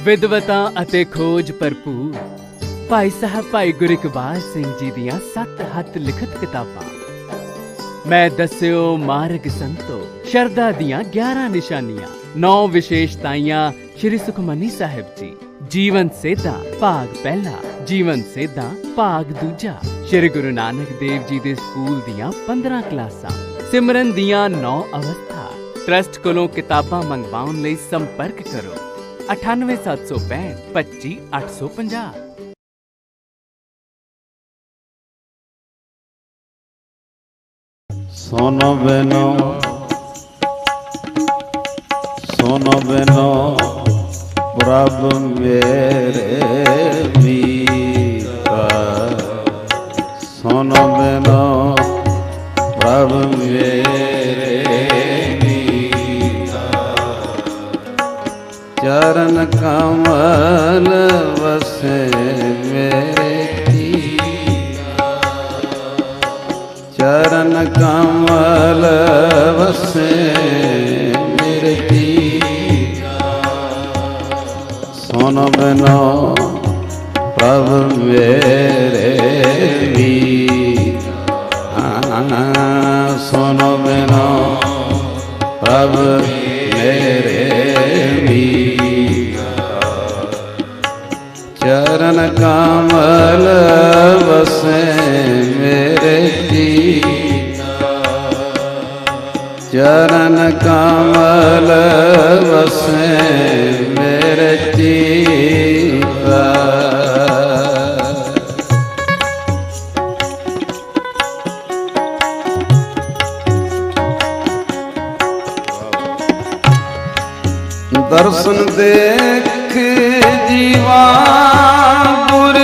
विद्वता अते खोज भरपूर भाई साहब भाई गुरइकबाल सिंह जी दियां 7 हथ लिखत किताबां। मैं दस्यो मार्ग संतो शरदा दियां 11 निशानियां। 9 विशेषताइयां श्री सुखमनी साहिब जी। जीवन सेधा भाग पहला, जीवन सेधा भाग दूजा। श्री गुरु नानक देव जी दे स्कूल दियां 15 क्लासां। सिमरन दियां 9 अवस्था। ट्रस्ट कोलों किताबां मंगवाउण लई संपर्क करो 98765 25850। सोनो बिनो प्रभु मेरे मीता। सोनो बिनो प्रभु मेरे मीता। चरण कमल वसे मेरे कीता। चरण कमल वसे मेरे कीता। सोनो बिनो प्रभु मेरे मीता। सोनो बिनो प्रभु मेरे मीता। चरण कमल वसे मेरे कीता। चरण कमल वसे मेरे कीता। दर्शन देख जीवा गुर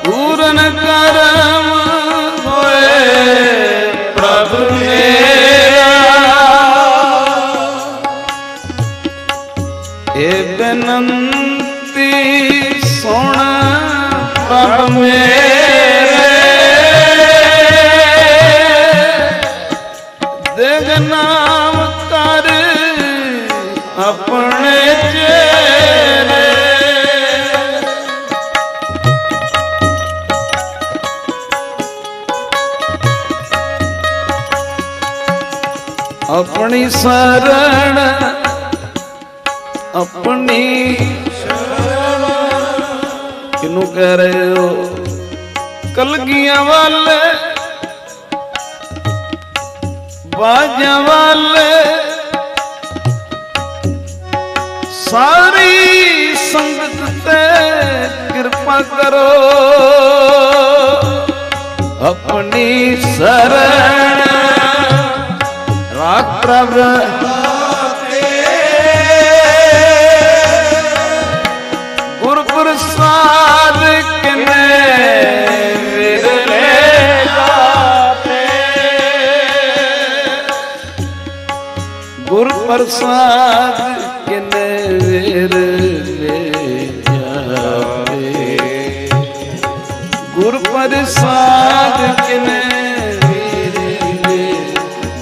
पूरन करम होए प्रभु मेरा। ए बेनंती सुन प्रभु मेरे। देग नाम कर अपने चेहरे। अपनी शरण अपनी किनू कह रहे हो? कलगियां वाले बाजा वाले सारी संगत ते कृपा करो। अपनी शरण राख प्रभु गुरु प्रसाद किने गुरु प्रसाद किने वीर ले जावे। गुरु प्रसाद किने वीर ले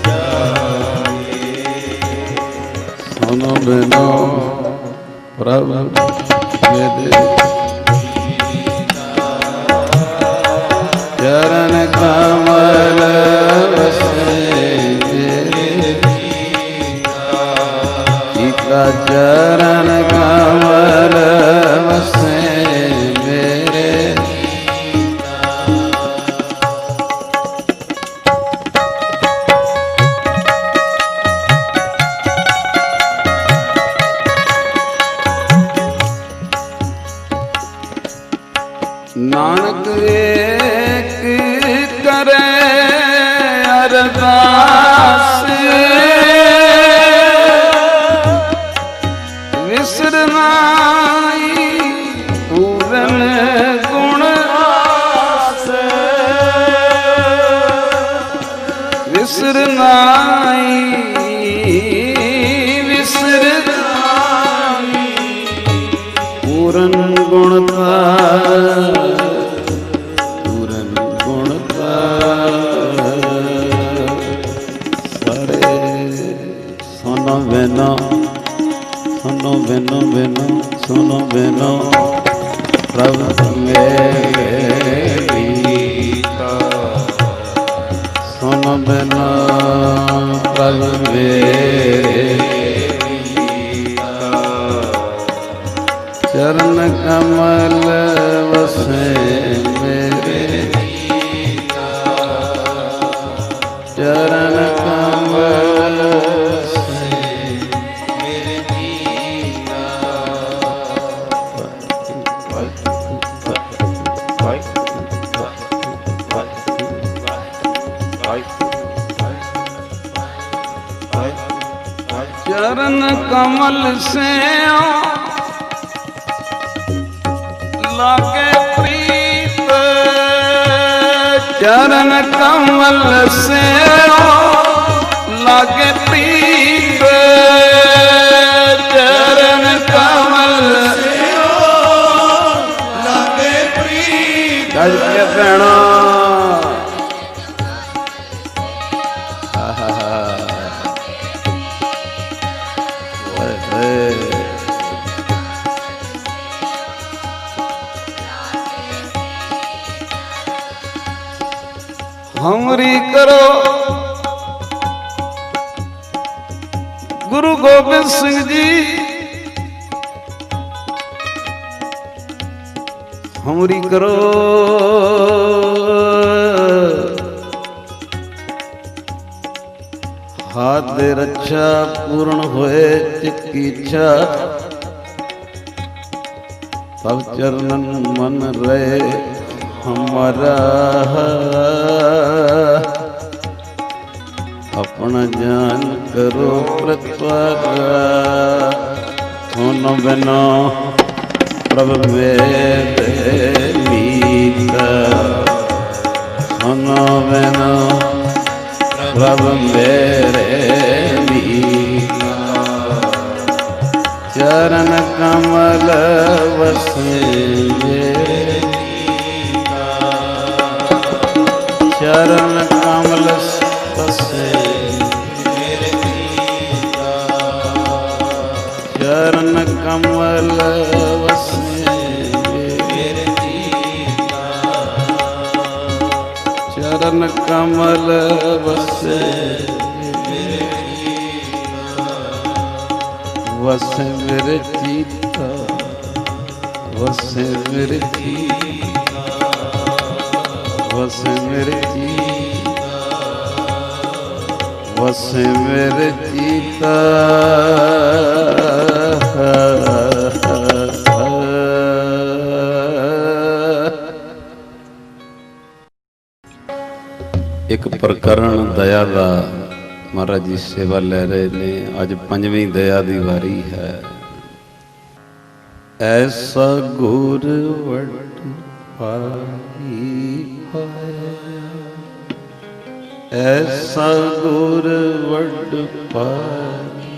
जावे। सोनो बिनो प्रभु मेरे चरण कमल वसे चरण कमल वसे मेरे। नानक एक करे अरदास विसरनाई पूरन गुण आस। विसरनाई विसरनाई पूरन गुणता। पूरन गुणता सारे सुनो बिनो सुनो बिनो बिनो सुनो बिनो प्रभु मेरे सुनो बिनो प्रभु मेरे चरण कमल बसे मेरे चरण कमल चरण कमल से लागे प्रीत चरण कमल से लागे प्रीत चरण कमल से लागे प्रीत गज के प्रणा हमरी करो गुरु गोबिंद सिंह जी हमरी करो हाथ दे रक्षा पूर्ण होए चित की इच्छा तब चरणन मन रहे हमारा अपना जान करो प्रतिपारा सुनो बिनो प्रभु मेरे मीता सुनो बिनो प्रभु मेरे मीता चरण कमल बसे चरण कमल बसे चरण कमल बसे चरण कमल बसे वसे मेरे चित्ता वसे मेरे चित्ता वसे मेरे चित्ता वसे मेरे चित्ता एक प्रकरण दया दा महाराज जी सेवा ले रहे ने अज पंजवीं दया दी वारी है। ऐसा गुर वट पाई ऐसा गुर वट पाई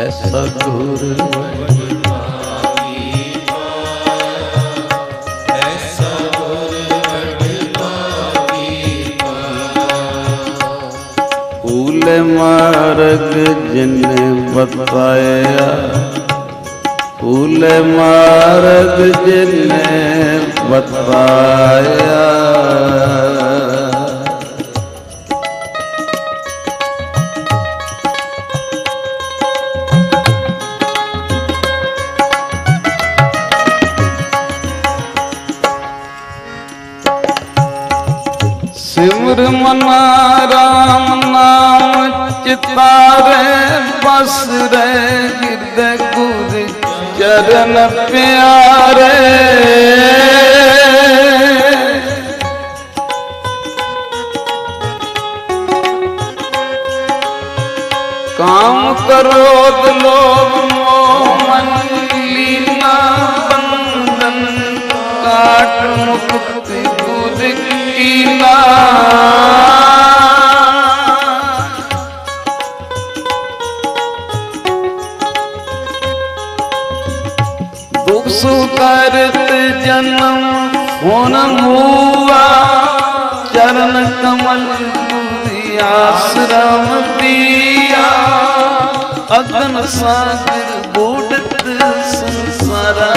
ऐसा गुर वट मार्ग जिन्ने बताया फूल मार्ग जिन्ने बताया सिमर मना राम नाम चितारे बस रे हृदय गुरु चरण प्यारे काम क्रोध लोभ मोह मन लीना बंधन काट मुक्ति गुरु कीना सुकरत जन्म होन हुआ चरण कमल आश्रम दिया अगन सागर बूढ़त संसारा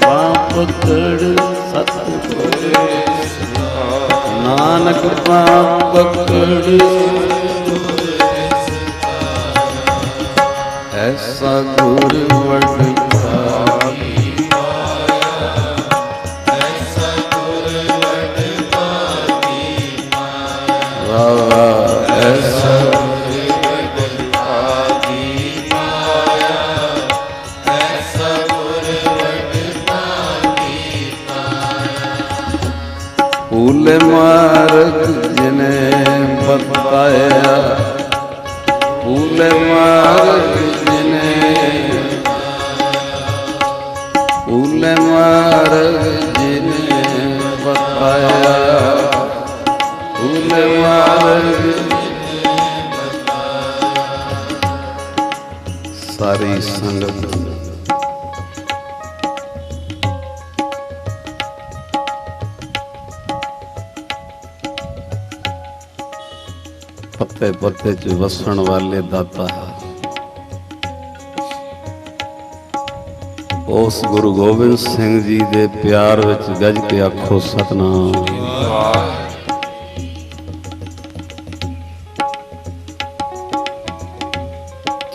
पकड़ सतगुर नानक पकड़ ऐसा गुर वड फूल मार्ग जिने बताया फूल मार्ग जिने फूल मार्ग जिने बताया फूल मार्ग सारी संगत पत्ते पत्ते च वसण वाले दाता उस गुरु गोबिंद सिंह जी दे प्यार विच गज के आखो सतनाम।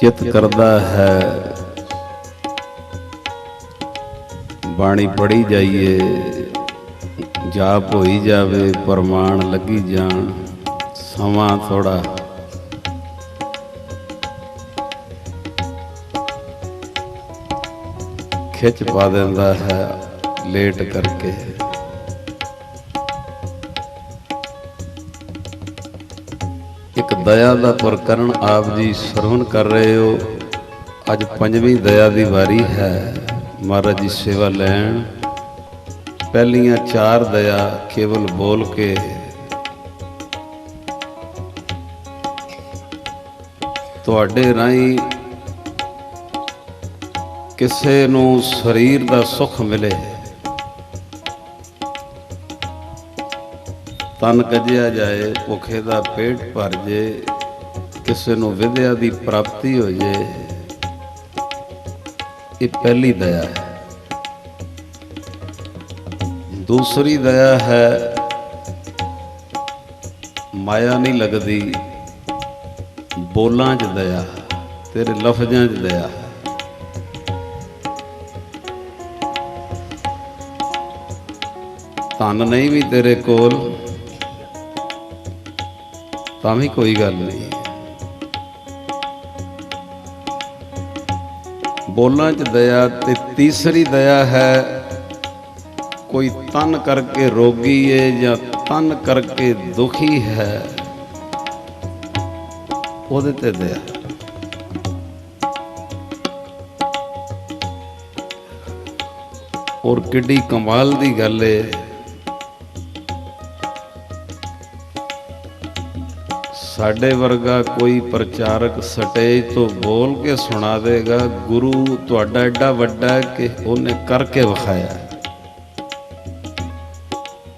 चित करदा है बाणी पढ़ी जाइए जाप होई जावे प्रमाण लगी जान समा थोड़ा खिच पा देंदा है लेट करके। एक दया का प्रकरण आप जी श्रवण कर रहे हो। अज पंजवीं दया की वारी है महाराज जी सेवा लैन। पहलियां चार दया केवल बोल के तुहाडे राहीं किसे नू शरीर दा सुख मिले, तन कजिया जाए, भुखे दा पेट भर जे, किसे नू विद्या दी प्राप्ति हो जाए, ये पहली दया है। दूसरी दया है माया नहीं लगदी, बोलां च दया, तेरे लफ्जां च दया। धन नहीं भी तेरे कोल तां भी कोई गल नहीं, बोलां च दया। ते तीसरी दया है कोई तन करके रोगी है या तन करके दुखी है, ਉਹਦੇ ਤੇ ਦਇਆ। और किड्डी कमाल दी गल है, साडे वर्गा कोई प्रचारक स्टेज तो बोल के सुना देगा, गुरु तुहाडा एडा वड्डा कि उन्हें करके विखाया।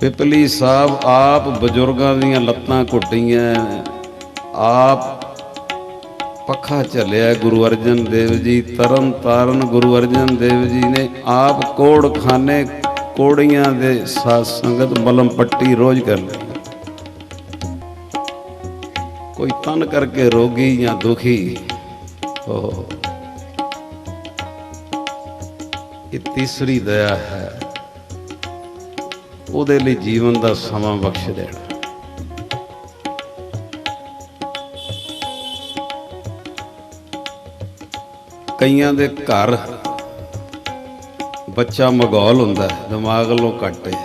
पिपली साहब आप बजुर्गों दीयां लत्तां घुट्टियां, आप पखा चलिया गुरु अर्जन देव जी, तरन तारन गुरु अर्जन देव जी ने आप कोड़ खाने कोड़ियां दे साथ संगत मलम पट्टी रोज कर ली। कोई तन करके रोगी या दुखी हो, ये तीसरी दया है, ਉਹਦੇ ਲਈ जीवन का समा बख्श देना। कईयां दे घर बच्चा मगौल हुंदा है, दिमाग लो घट है,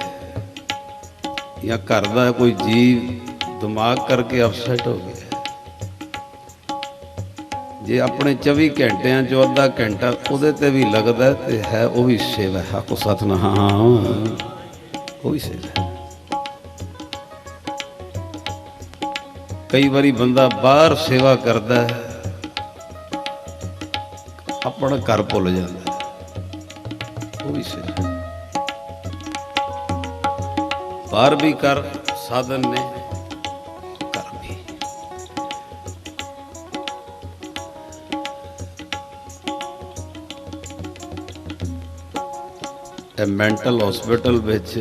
या घर दा कोई जीव दिमाग करके अपसैट हो गया, जे अपने 24 घंटिया चो अद्धा घंटा उहदे ते भी लगदा ते है, वो भी सेवा है। को सतनाम, वो भी सेवा है। कई बारी बंदा बाहर सेवा करता है, अपना घर भुल जाता है, वो भी सही। बाहर भी कर साधन ने, घर भी ਇਹ ਮੈਂਟਲ ਹਸਪੀਟਲ ਵਿੱਚ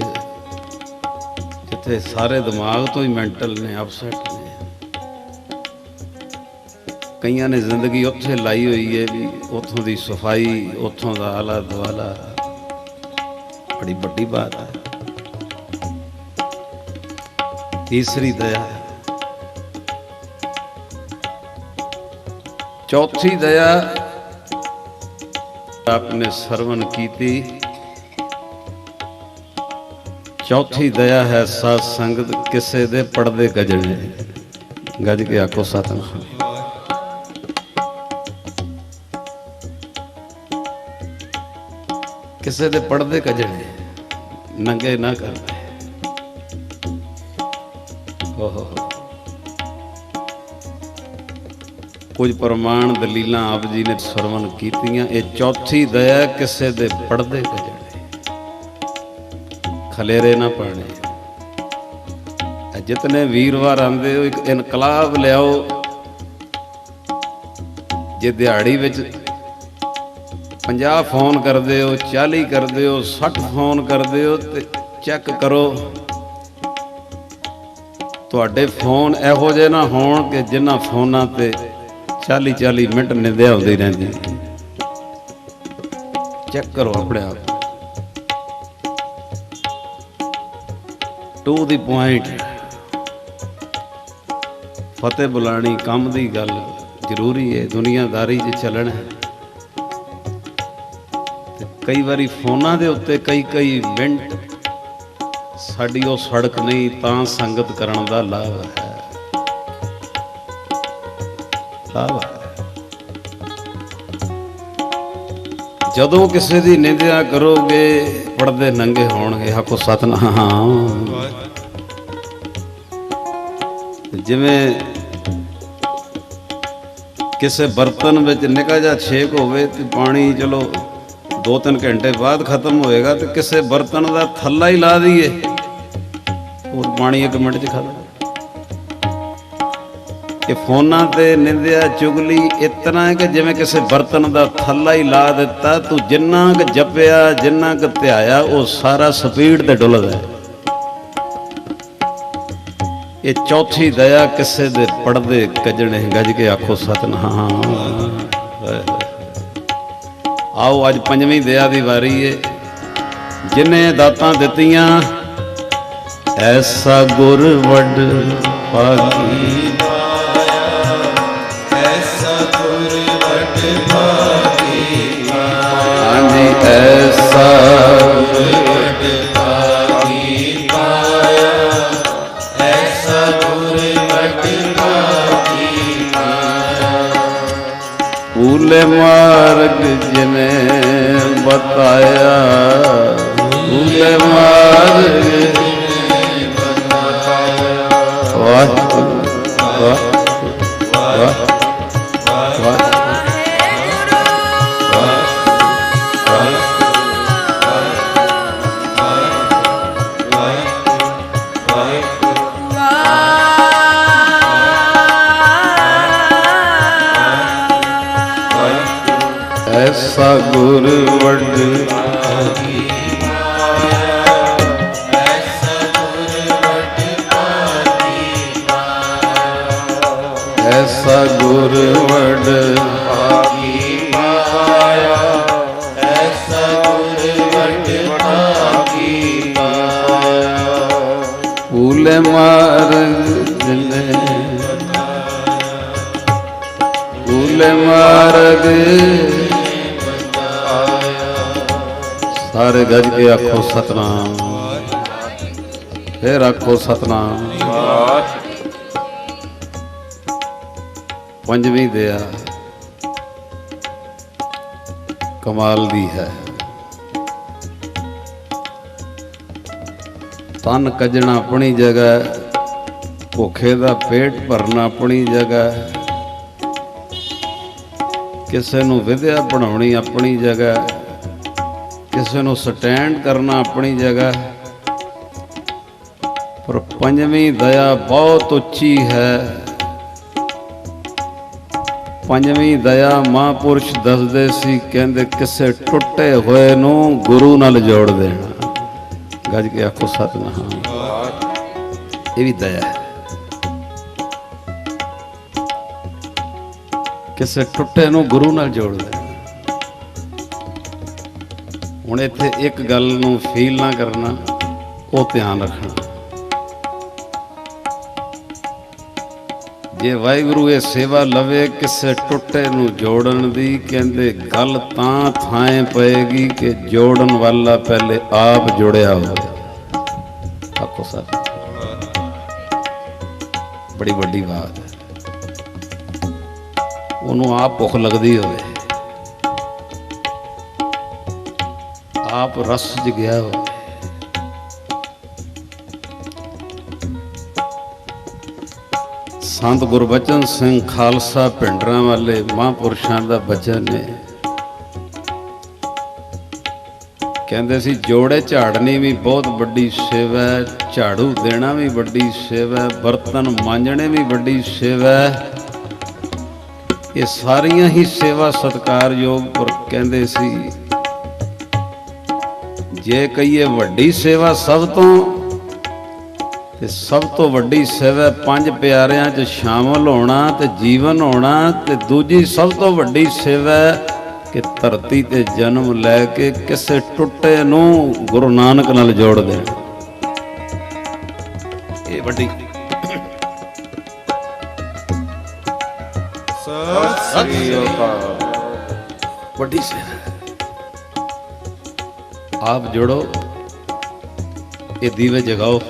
ਜਿੱਥੇ ਸਾਰੇ ਦਿਮਾਗ ਤੋਂ ਹੀ ਮੈਂਟਲ ਨੇ, ਅਪਸੈਟ ਨੇ। ਕਈਆਂ ਨੇ ਜ਼ਿੰਦਗੀ ਉੱਥੇ ਲਾਈ ਹੋਈ ਹੈ ਵੀ ਉੱਥੋਂ ਦੀ ਸਫਾਈ, ਉੱਥੋਂ ਦਾ ਆਲਾ ਦੁਆਲਾ ਬੜੀ ਵੱਡੀ ਬਾਤ ਹੈ। तीसरी दया, चौथी दया आपने श्रवण की थी। चौथी दया है सात संगत किसे दे पड़दे गजने। गज के आखो सतनाम। किसे दे पड़दे गजने, नंगे ना करते। कुछ प्रमाण दलीलां आप जी ने सरवण कीतियां। ये चौथी दया किसे दे पड़दे गजने, खलेरे ना पाने। जितने वीरवार आंदे हो एक इनकलाब लियाओ। जे दिहाड़ी विच 50 फोन करदे हो, 40 करदे हो, 60 फोन करदे हो ते चेक करो ਤੁਹਾਡੇ ਫੋਨ ਇਹੋ ਜਿਹੇ ਨਾ ਹੋਣ ਕਿ ਜਿਨ੍ਹਾਂ ਫੋਨਾਂ ਤੇ 40-40 ਮਿੰਟ ਨਿੰਦਿਆ ਹੁੰਦੀ ਰਹਿੰਦੀ। ਚੈੱਕ ਕਰੋ ਆਪਣੇ ਆਪ। ਟੂ ਦੀ ਪੁਆਇੰਟ, ਫਤਿਹ ਬੁਲਾਣੀ, ਕੰਮ ਦੀ ਗੱਲ ਜ਼ਰੂਰੀ ਹੈ, ਦੁਨੀਆਦਾਰੀ 'ਚ ਚੱਲਣਾ। ਤੇ ਕਈ ਵਾਰੀ ਫੋਨਾਂ ਦੇ ਉੱਤੇ ਕਈ ਮਿੰਟ ਸਾਡੀ ਉਹ ਸੜਕ ਨਹੀਂ, ਤਾਂ ਸੰਗਤ ਕਰਨ ਦਾ ਲਾਭ ਹੈ। ਲਾਭ ਹੈ। ਜਦੋਂ ਕਿਸੇ ਦੀ ਨਿੰਦਿਆ ਕਰੋਗੇ ਪੜਦੇ ਨੰਗੇ ਹੋਣਗੇ। ਆਖੋ ਸਤਨਾਮ। ਜਿਵੇਂ ਕਿਸੇ ਬਰਤਨ ਵਿੱਚ ਨਿੱਕਾ ਜਿਹਾ ਛੇਕ ਹੋਵੇ ਤੇ ਪਾਣੀ ਚਲੋ 2-3 ਘੰਟੇ ਬਾਅਦ ਖਤਮ ਹੋਏਗਾ, ਤੇ ਕਿਸੇ ਬਰਤਨ ਦਾ ਥੱਲਾ ਹੀ ਲਾ ਦਈਏ और पानी 1 मिनट च खत्म। ये फोना ते निंदिया चुगली इतना है कि जिवें किसी बर्तन का थल्ला ही ला दिता, तू जिन्ना क जपिया, जिन्ना क ध्याया, वो सारा स्पीड ते डुलदा है। ये चौथी दया किसे दे पड़दे कजने। गज के आखो सतनाम। आओ अज 5वीं दया दी वारी है। जिन्हें दातां दित्तियां ऐसा गुर वड भागी पाया, ऐसा गुर वड भागी पाया। हाँ जी, ऐसा गुर वड भागी पाया, ऐसा गुर वड भागी पाया। भूले मार्ग जिन्हें बताया, भूले मार्ग ऐसा गुर वड भागी पाया, ऐसा गुर वड भागी पाया। ऐसा गुर वड भागी पाया, ऐसा गुर वड भागी पाया। भूले मार्ग जिन्हें, भूले मार्ग सारे गज के आखो सतनाम। फिर आखो सतनाम। 5वीं दया कमाल दी है। तन कजना अपनी जगह, भुखे दा पेट भरना अपनी जगह, किसे नूं विद्या पढ़ाउणी अपनी जगह, किसी को स्टैंड करना अपनी जगह। पर 5वीं दया बहुत उच्ची है। ਪੰਜਵੀਂ ਦਇਆ ਮਹਾਂਪੁਰਸ਼ ਦੱਸਦੇ ਸੀ, ਕਹਿੰਦੇ ਕਿਸੇ ਟੁੱਟੇ ਹੋਏ ਨੂੰ ਗੁਰੂ ਨਾਲ ਜੋੜ ਦੇਣਾ। ਗੱਜ ਕੇ ਆਖੋ ਸਤਿਨਾਮ। ਇਹ ਵੀ ਦਇਆ ਹੈ। ਕਿਸੇ ਟੁੱਟੇ ਨੂੰ ਗੁਰੂ ਨਾਲ ਜੋੜ ਦੇਣਾ। ਹੁਣ ਇੱਥੇ ਇੱਕ ਗੱਲ ਨੂੰ ਫੀਲ ਨਾ ਕਰਨਾ, ਉਹ ਧਿਆਨ ਰੱਖਣਾ। ਜੇ ਵਾਹਿਗੁਰੂ ਇਹ ਸੇਵਾ ਲਵੇ ਕਿਸੇ ਟੁੱਟੇ ਨੂੰ ਜੋੜਨ ਦੀ, ਕਹਿੰਦੇ ਗੱਲ ਤਾਂ ਥਾਂ ਪਏਗੀ ਕਿ ਜੋੜਨ ਵਾਲਾ ਪਹਿਲੇ ਆਪ ਜੁੜਿਆ ਹੋਵੇ। ਆਖੋ ਸਰ, ਬੜੀ ਵੱਡੀ ਬਾਤ ਹੈ। ਉਹਨੂੰ ਆਪ ਭੁੱਖ ਲੱਗਦੀ ਹੋਵੇ, ਆਪ ਰਸ 'ਚ ਗਿਆ ਹੋਵੇ। ਸੰਤ ਗੁਰਬਚਨ ਸਿੰਘ ਖਾਲਸਾ ਭਿੰਡਰਾਂ ਵਾਲੇ ਮਹਾਂਪੁਰਸ਼ਾਂ ਦਾ ਬਚਨ ਨੇ, ਕਹਿੰਦੇ ਸੀ ਜੋੜੇ ਝਾੜਨੀ ਵੀ ਬਹੁਤ ਵੱਡੀ ਸੇਵਾ ਹੈ, ਝਾੜੂ ਦੇਣਾ ਵੀ ਵੱਡੀ ਸੇਵਾ ਹੈ, ਬਰਤਨ ਮਾਂਜਣੇ ਵੀ ਵੱਡੀ ਸੇਵਾ ਹੈ। ਇਹ ਸਾਰੀਆਂ ਹੀ ਸੇਵਾ ਸਤਿਕਾਰਯੋਗ। ਪਰ ਕਹਿੰਦੇ ਸੀ ਜੇ ਕਹੀਏ ਵੱਡੀ ਸੇਵਾ ਸਭ ਤੋਂ, ਤੇ ਸਭ ਤੋਂ ਵੱਡੀ ਸੇਵਾ ਪੰਜ ਪਿਆਰਿਆਂ 'ਚ ਸ਼ਾਮਲ ਹੋਣਾ ਤੇ ਜੀਵਨ ਹੋਣਾ। ਤੇ ਦੂਜੀ ਸਭ ਤੋਂ ਵੱਡੀ ਸੇਵਾ ਕਿ ਧਰਤੀ ਤੇ ਜਨਮ ਲੈ ਕੇ ਕਿਸੇ ਟੁੱਟੇ ਨੂੰ ਗੁਰੂ ਨਾਨਕ ਨਾਲ ਜੋੜ ਦੇਣਾ। ਇਹ ਵੱਡੀ ਵੱਡੀ ਸੇਵਾ। ਆਪ ਜੋੜੋ, ਇਹ ਦੀਵੇ ਜਗਾਓ।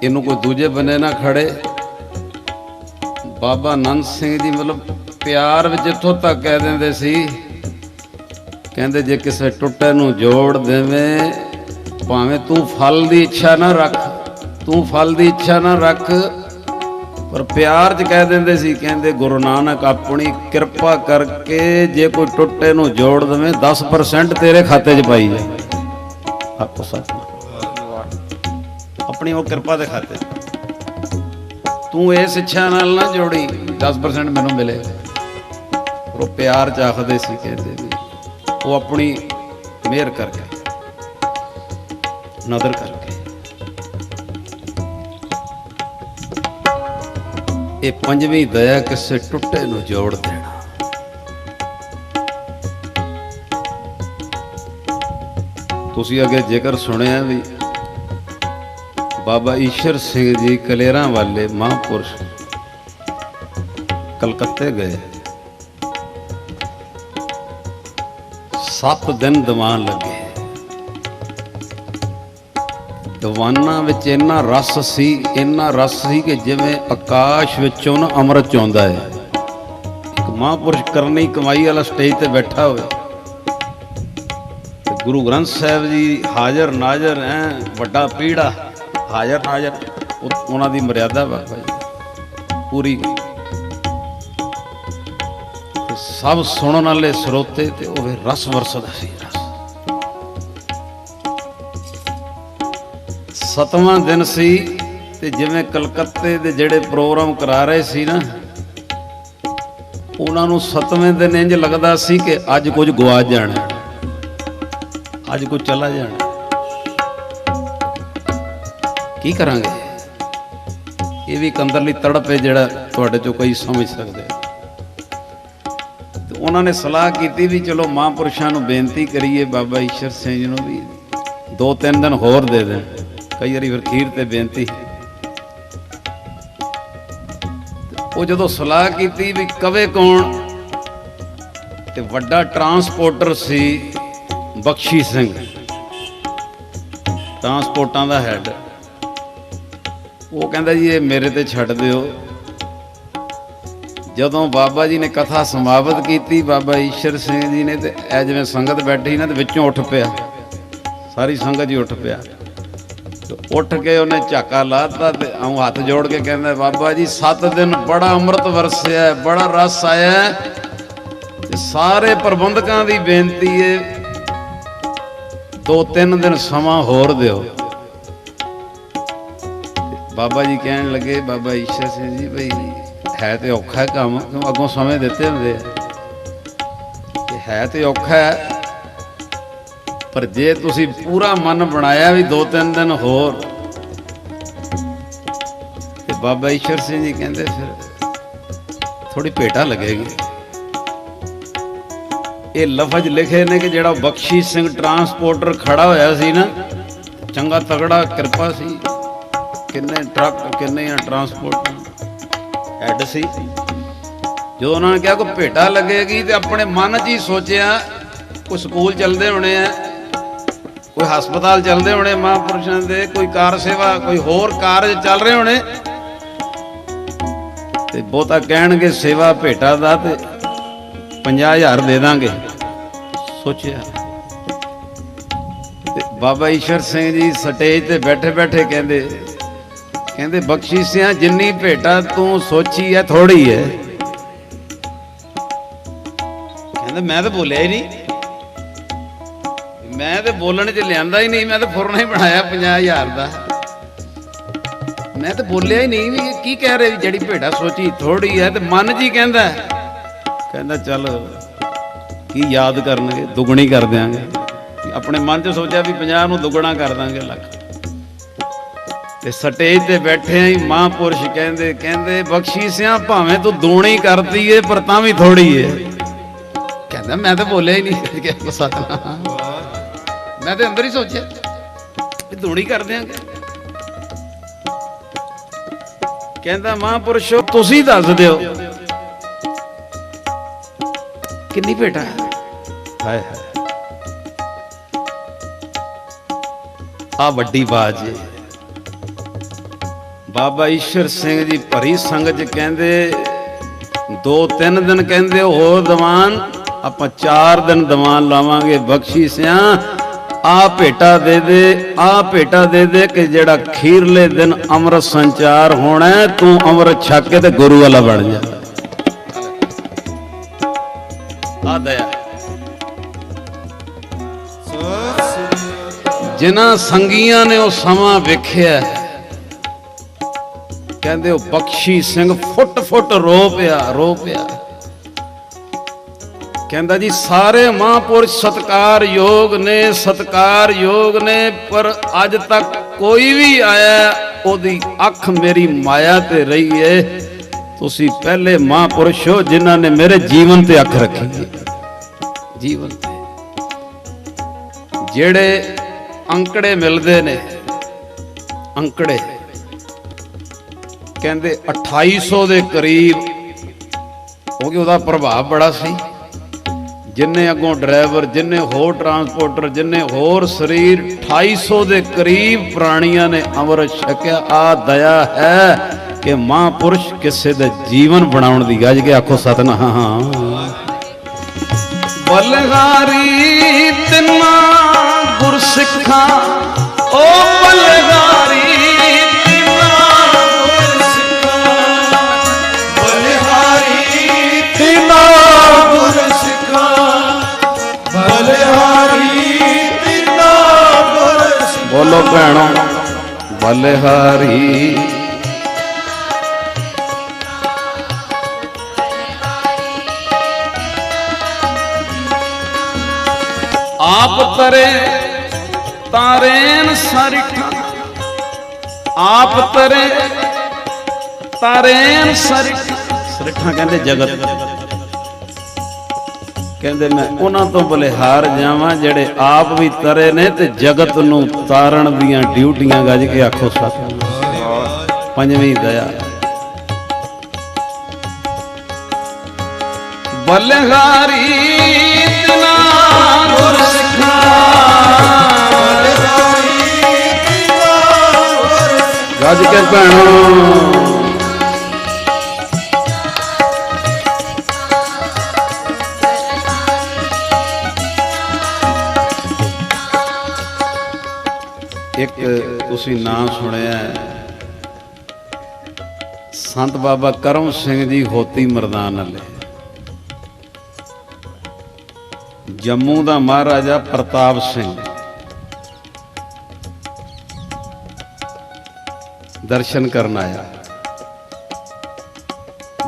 ਇਹਨੂੰ ਕੋਈ ਦੂਜੇ ਬੰਨੇ ਨਾ ਖੜੇ। ਬਾਬਾ ਆਨੰਦ ਸਿੰਘ ਜੀ ਮਤਲਬ ਪਿਆਰ ਵਿੱਚ ਇੱਥੋਂ ਤੱਕ ਕਹਿ ਦਿੰਦੇ ਸੀ, ਕਹਿੰਦੇ ਜੇ ਕਿਸੇ ਟੁੱਟੇ ਨੂੰ ਜੋੜ ਦੇਵੇਂ, ਭਾਵੇਂ ਤੂੰ ਫਲ ਦੀ ਇੱਛਾ ਨਾ ਰੱਖ, ਤੂੰ ਫਲ ਦੀ ਇੱਛਾ ਨਾ ਰੱਖ, ਪਰ ਪਿਆਰ 'ਚ ਕਹਿ ਦਿੰਦੇ ਸੀ, ਕਹਿੰਦੇ ਗੁਰੂ ਨਾਨਕ ਆਪਣੀ ਕਿਰਪਾ ਕਰਕੇ ਜੇ ਕੋਈ ਟੁੱਟੇ ਨੂੰ ਜੋੜ ਦੇਵੇਂ 10% ਤੇਰੇ ਖਾਤੇ 'ਚ ਪਾਈ ਜਾਏ। ਆਪੋ ਸਤਿ ਆਪਣੀ ਉਹ ਕਿਰਪਾ ਦੇ ਖਾਤੇ। ਤੂੰ ਇਸ ਇੱਛਾ ਨਾਲ ਨਾ ਜੋੜੀ 10% ਮੈਨੂੰ ਮਿਲੇ। ਉਹ ਪਿਆਰ 'ਚ ਆਖਦੇ ਸੀ, ਕਹਿੰਦੇ ਵੀ ਉਹ ਆਪਣੀ ਮਿਹਰ ਕਰਕੇ, ਨਦਰ ਕਰਕੇ। ਇਹ ਪੰਜਵੀਂ ਦਇਆ ਕਿਸੇ ਟੁੱਟੇ ਨੂੰ ਜੋੜ ਦੇਣਾ। ਤੁਸੀਂ ਅੱਗੇ ਜ਼ਿਕਰ ਸੁਣਿਆ ਵੀ ਬਾਬਾ ਈਸ਼ਰ ਸਿੰਘ ਜੀ ਕਲੇਰਾਂ ਵਾਲੇ ਮਹਾਂਪੁਰਸ਼ ਕਲਕੱਤੇ ਗਏ। 7 ਦਿਨ ਦੀਵਾਨ ਲੱਗੇ। ਦੀਵਾਨਾਂ ਵਿੱਚ ਇੰਨਾ ਰਸ ਸੀ, ਇੰਨਾ ਰਸ ਸੀ ਕਿ ਜਿਵੇਂ ਆਕਾਸ਼ ਵਿੱਚੋਂ ਨਾ ਅੰਮ੍ਰਿਤ ਚੋਂਦਾ ਹੈ। ਇੱਕ ਮਹਾਂਪੁਰਸ਼ ਕਰਨੀ ਕਮਾਈ ਵਾਲਾ ਸਟੇਜ ਤੇ ਬੈਠਾ ਹੋਵੇ ਤੇ ਗੁਰੂ ਗ੍ਰੰਥ ਸਾਹਿਬ ਜੀ ਹਾਜ਼ਰ ਨਾਜ਼ਰ ਹੈ, ਵੱਡਾ ਪੀੜਾ ਹਾਜ਼ਰ ਨਾਜ਼ਰ, ਉਹਨਾਂ ਦੀ ਮਰਿਆਦਾ ਬਾਬਾ ਜੀ ਪੂਰੀ। ਤੇ ਸਭ ਸੁਣਨ ਵਾਲੇ ਸਰੋਤੇ ਤੇ ਉਹ ਰਸ ਵਰਸਦਾ ਸੀ। 7ਵਾਂ ਦਿਨ ਸੀ ਤੇ ਜਿਵੇਂ ਕਲਕੱਤੇ ਦੇ ਜਿਹੜੇ ਪ੍ਰੋਗਰਾਮ ਕਰਾ ਰਹੇ ਸੀ ਨਾ, ਉਹਨਾਂ ਨੂੰ 7ਵੇਂ ਦਿਨ ਇੰਜ ਲੱਗਦਾ ਸੀ ਕਿ ਅੱਜ ਕੁਝ ਗਵਾਚ ਜਾਣਾ, ਅੱਜ ਕੁਝ ਚਲਾ ਜਾਣਾ। ਕੀ ਕਰਾਂਗੇ? ਇਹ ਵੀ ਇੱਕ ਅੰਦਰਲੀ ਤੜਪ ਹੈ ਜਿਹੜਾ ਤੁਹਾਡੇ ਚੋਂ ਕਈ ਸਮਝ ਸਕਦੇ। ਤੇ ਉਹਨਾਂ ਨੇ ਸਲਾਹ ਕੀਤੀ ਵੀ ਚਲੋ ਮਹਾਂਪੁਰਸ਼ਾਂ ਨੂੰ ਬੇਨਤੀ ਕਰੀਏ, ਬਾਬਾ ਈਸ਼ਰ ਸਿੰਘ ਜੀ ਨੂੰ ਵੀ 2-3 ਦਿਨ ਹੋਰ ਦੇ ਦੇਣ। ਕਈ ਵਾਰੀ ਫਿਰ ਖੀਰ ਤੇ ਬੇਨਤੀ। ਉਹ ਜਦੋਂ ਸਲਾਹ ਕੀਤੀ ਵੀ ਕਵੇ ਕੌਣ, ਤੇ ਵੱਡਾ ਟਰਾਂਸਪੋਰਟਰ ਸੀ ਬਖਸ਼ੀ ਸਿੰਘ, ਟਰਾਂਸਪੋਰਟਾਂ ਦਾ ਹੈਡ। ਉਹ ਕਹਿੰਦਾ ਜੀ ਇਹ ਮੇਰੇ ਤੇ ਛੱਡ ਦਿਓ। ਜਦੋਂ ਬਾਬਾ ਜੀ ਨੇ ਕਥਾ ਸਮਾਪਤ ਕੀਤੀ, ਬਾਬਾ ਈਸ਼ਰ ਸਿੰਘ ਜੀ ਨੇ, ਤੇ ਇਹ ਜਿਵੇਂ ਸੰਗਤ ਬੈਠੀ ਨਾ ਤੇ ਵਿੱਚੋਂ ਉੱਠ ਪਿਆ, ਸਾਰੀ ਸੰਗਤ ਹੀ ਉੱਠ ਪਿਆ। ਉੱਠ ਕੇ ਉਹਨੇ ਝਾਕਾ ਲਾਤਾ ਤੇ ਆਉਂ ਹੱਥ ਜੋੜ ਕੇ ਕਹਿੰਦਾ ਬਾਬਾ ਜੀ 7 ਦਿਨ ਬੜਾ ਅੰਮ੍ਰਿਤ ਵਰਸਿਆ, ਬੜਾ ਰਸ ਆਇਆ, ਤੇ ਸਾਰੇ ਪ੍ਰਬੰਧਕਾਂ ਦੀ ਬੇਨਤੀ ਹੈ 2-3 ਦਿਨ ਸਮਾਂ ਹੋਰ ਦਿਓ। ਬਾਬਾ ਜੀ ਕਹਿਣ ਲੱਗੇ, ਬਾਬਾ ਈਸ਼ਰ ਸਿੰਘ ਜੀ, ਬਈ ਹੈ ਤੇ ਔਖਾ ਕੰਮ, ਕਿਉਂ ਅੱਗੋਂ ਸਮੇਂ ਦਿੱਤੇ ਹੁੰਦੇ ਆ ਕਿ ਹੈ ਤੇ ਔਖਾ ਹੈ, ਪਰ ਜੇ ਤੁਸੀਂ ਪੂਰਾ ਮਨ ਬਣਾਇਆ ਵੀ 2-3 ਦਿਨ ਹੋਰ, ਤੇ ਬਾਬਾ ਈਸ਼ਰ ਸਿੰਘ ਜੀ ਕਹਿੰਦੇ ਫਿਰ ਥੋੜੀ ਭੇਟਾ ਲੱਗੇਗੀ। ਇਹ ਲਫ਼ਜ਼ ਲਿਖੇ ਨੇ ਕਿ ਜਿਹੜਾ ਬਖਸ਼ੀ ਸਿੰਘ ਟਰਾਂਸਪੋਰਟਰ ਖੜਾ ਹੋਇਆ ਸੀ ਨਾ, ਚੰਗਾ ਤਗੜਾ ਕਿਰਪਾ ਸੀ, ਕਿੰਨੇ ਟਰੱਕ ਕਿੰਨੇ ਟਰਾਂਸਪੋਰਟ ਹੈਡ ਸੀ। ਜਦੋਂ ਉਹਨਾਂ ਨੇ ਕਿਹਾ ਕੋਈ ਭੇਟਾ ਲੱਗੇਗੀ, ਤੇ ਆਪਣੇ ਮਨ 'ਚ ਹੀ ਸੋਚਿਆ ਕੋਈ ਸਕੂਲ ਚੱਲਦੇ ਹੋਣੇ ਆ, ਕੋਈ ਹਸਪਤਾਲ ਚੱਲਦੇ ਹੋਣੇ ਮਹਾਂਪੁਰਸ਼ਾਂ ਦੇ, ਕੋਈ ਕਾਰ ਸੇਵਾ, ਕੋਈ ਹੋਰ ਕਾਰਜ ਚੱਲ ਰਹੇ ਹੋਣੇ, ਤੇ ਬਹੁਤਾ ਕਹਿਣਗੇ ਸੇਵਾ ਭੇਟਾ ਦਾ ਤੇ 50,000 ਦੇ ਦਾਂਗੇ। ਸੋਚਿਆ ਤੇ ਬਾਬਾ ਈਸ਼ਰ ਸਿੰਘ ਜੀ ਸਟੇਜ ਤੇ ਬੈਠੇ ਬੈਠੇ ਕਹਿੰਦੇ ਬਖਸ਼ੀ ਸਿਆ, ਜਿੰਨੀ ਭੇਟਾ ਤੂੰ ਸੋਚੀ ਹੈ ਥੋੜੀ ਹੈ। ਕਹਿੰਦੇ ਮੈਂ ਤਾਂ ਬੋਲਿਆ ਹੀ ਨਹੀਂ, ਮੈਂ ਤੇ ਬੋਲਣ 'ਚ ਲਿਆਂਦਾ ਹੀ ਨਹੀਂ, ਮੈਂ ਤਾਂ ਫੁਰਨਾ ਹੀ ਬਣਾਇਆ 50,000 ਦਾ, ਮੈਂ ਤਾਂ ਬੋਲਿਆ ਹੀ ਨਹੀਂ ਵੀ ਕੀ ਕਹਿ ਰਹੇ, ਜਿਹੜੀ ਭੇਟਾ ਸੋਚੀ ਥੋੜੀ ਹੈ। ਤੇ ਮਨ 'ਚ ਹੀ ਕਹਿੰਦਾ ਚੱਲ ਕੀ ਯਾਦ ਕਰਨਗੇ, ਦੁੱਗਣੀ ਕਰ ਦਿਆਂਗੇ। ਆਪਣੇ ਮਨ 'ਚ ਸੋਚਿਆ ਵੀ 50 ਨੂੰ ਦੁੱਗਣਾ ਕਰ ਦਾਂਗੇ, ਲੱਖ। ਤੇ ਸਟੇਜ ਤੇ ਬੈਠੇ ਹੀ ਮਹਾਂਪੁਰਸ਼ ਕਹਿੰਦੇ ਬਖਸ਼ੀ ਸਿਆ, ਭਾਵੇਂ ਤੂੰ ਦੂਣੀ ਕਰਦੀ ਏ ਪਰ ਤਾਂ ਵੀ ਥੋੜੀ ਏ। ਕਹਿੰਦਾ ਮੈਂ ਤਾਂ ਬੋਲਿਆ ਹੀ ਨਹੀਂ, ਸਤਨਾਮ, ਮੈਂ ਤੇ ਅੰਦਰ ਹੀ ਸੋਚਿਆ ਵੀ ਦੂਣੀ ਕਰ ਦਿਆਂਗੇ। ਕਹਿੰਦਾ ਮਹਾਂਪੁਰਸ਼ੋ ਤੁਸੀਂ ਦੱਸ ਦਿਓ ਕਿੰਨੀ ਭੇਟਾ ਹੈ। ਹਾਏ ਹਾਏ, ਆ ਵੱਡੀ ਬਾਤ ਜੀ। ਬਾਬਾ ਈਸ਼ਰ ਸਿੰਘ ਜੀ ਭਰੀ ਸੰਗਤ 'ਚ ਕਹਿੰਦੇ 2-3 ਦਿਨ ਕਹਿੰਦੇ ਹੋਰ ਦੀਵਾਨ, ਆਪਾਂ 4 ਦਿਨ ਦੀਵਾਨ ਲਾਵਾਂਗੇ। ਬਖਸ਼ੀ ਸਿਆ ਆ ਭੇਟਾ ਦੇ ਦੇ, ਆ ਭੇਟਾ ਦੇ ਦੇ ਕਿ ਜਿਹੜਾ ਖੀਰਲੇ ਦਿਨ ਅੰਮ੍ਰਿਤ ਸੰਚਾਰ ਹੋਣਾ, ਤੂੰ ਅੰਮ੍ਰਿਤ ਛਕ ਕੇ ਤੇ ਗੁਰੂ ਵਾਲਾ ਬਣ ਜਾ। ਆ ਦਇਆ ਜਿਨ੍ਹਾਂ ਸੰਗੀਆਂ ਨੇ ਉਹ ਸਮਾਂ ਵੇਖਿਆ, ਕਹਿੰਦੇ ਉਹ ਬਖਸ਼ੀ ਸਿੰਘ ਫੁੱਟ ਰੋ ਪਿਆ। ਕਹਿੰਦਾ ਜੀ ਸਾਰੇ ਮਹਾਂਪੁਰਸ਼ ਸਤਿਕਾਰਯੋਗ ਨੇ, ਪਰ ਅੱਜ ਤੱਕ ਕੋਈ ਵੀ ਆਇਆ ਉਹਦੀ ਅੱਖ ਮੇਰੀ ਮਾਇਆ ਤੇ ਰਹੀ ਏ। ਤੁਸੀਂ ਪਹਿਲੇ ਮਹਾਂਪੁਰਸ਼ ਹੋ ਜਿਨ੍ਹਾਂ ਨੇ ਮੇਰੇ ਜੀਵਨ ਤੇ ਅੱਖ ਰੱਖੀ ਹੈ। ਜੀਵਨ ਤੇ ਜਿਹੜੇ ਅੰਕੜੇ ਮਿਲਦੇ ਨੇ, ਅੰਕੜੇ ਕਹਿੰਦੇ 2800 ਦੇ ਕਰੀਬ, ਕਿਉਂਕਿ ਉਹਦਾ ਪ੍ਰਭਾਵ ਬੜਾ ਸੀ। ਜਿੰਨੇ ਅੱਗੋਂ ਡਰਾਈਵਰ, ਜਿੰਨੇ ਹੋਰ ਟਰਾਂਸਪੋਰਟਰ, ਜਿੰਨੇ ਹੋਰ ਸਰੀਰ, 2800 ਦੇ ਕਰੀਬ ਪ੍ਰਾਣੀਆਂ ਨੇ ਅੰਮ੍ਰਿਤ ਛਕਿਆ। ਆ ਦਇਆ ਹੈ ਕਿ ਮਹਾਂਪੁਰਸ਼ ਕਿਸੇ ਦਾ ਜੀਵਨ ਬਣਾਉਣ ਦੀ ਗੱਜ ਕੇ ਆਖੋ ਸਤਨਾਮ। ਬਲਹਾਰੀ ਤਿੰਨਾ ਗੁਰਸਿੱਖਾਂ, ਓ ਬਲਹਾਰੀ ਬੋਲੋ ਭੈਣੋ, ਬਲਿਹਾਰੀ ਆਪ ਤਰੇ ਤਾਰੇਨ ਸਰਿਠਾ, ਆਪ ਤਰੇ ਤਾਰੇਨ ਸਰਿਠਾ। ਸਰਿਠਾ ਕਹਿੰਦੇ ਜਗਤ, ਕਹਿੰਦੇ ਮੈਂ ਉਹਨਾਂ ਤੋਂ ਬਲਿਹਾਰ ਜਾਵਾਂ ਜਿਹੜੇ ਆਪ ਵੀ ਤਰੇ ਨੇ ਤੇ ਜਗਤ ਨੂੰ ਤਾਰਨ ਦੀਆਂ ਡਿਊਟੀਆਂ ਗੱਜ ਕੇ ਆਖੋ ਸਤਿ। ਪੰਜਵੀਂ ਦਇਆ ਬਲਿਹਾਰੀ ਤਿਨਾ ਗੁਰਸਿੱਖਾਂ, ਗੱਜ ਕੇ ਭੈਣੋ। ਇੱਕ ਤੁਸੀਂ ਨਾਂ ਸੁਣਿਆ, ਸੰਤ ਬਾਬਾ ਕਰਮ ਸਿੰਘ ਜੀ ਹੋਤੀ ਮਰਦਾਨ ਵਾਲੇ, ਜੰਮੂ ਦਾ ਮਹਾਰਾਜਾ ਪ੍ਰਤਾਪ ਸਿੰਘ। दर्शन करन आया।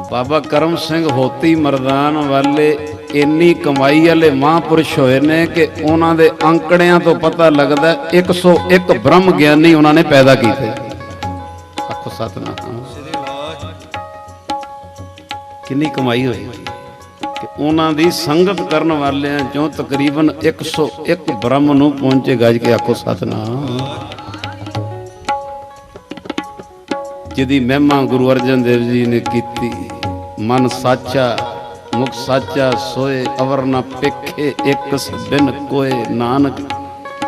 बाबा करम सिंह होती मरदान वाले इन्नी कमाई वाले महापुरुष होए ने कि उन्हां दे अंकड़ियां तो पता लगदा 101 ब्रह्म ज्ञानी उन्होंने पैदा किए। आखो सतनाम। किन्नी कमाई हुई कि उन्हां दी संगत करन वालियां चों तकरीबन 101 ब्रह्म नूं पहुंचे। गज के आखो सतनाम। जिहदी महिमा गुरु अर्जन देव जी ने कीती। मन साचा मुख साचा सोए अवर न पेखे एक बिन कोय। नानक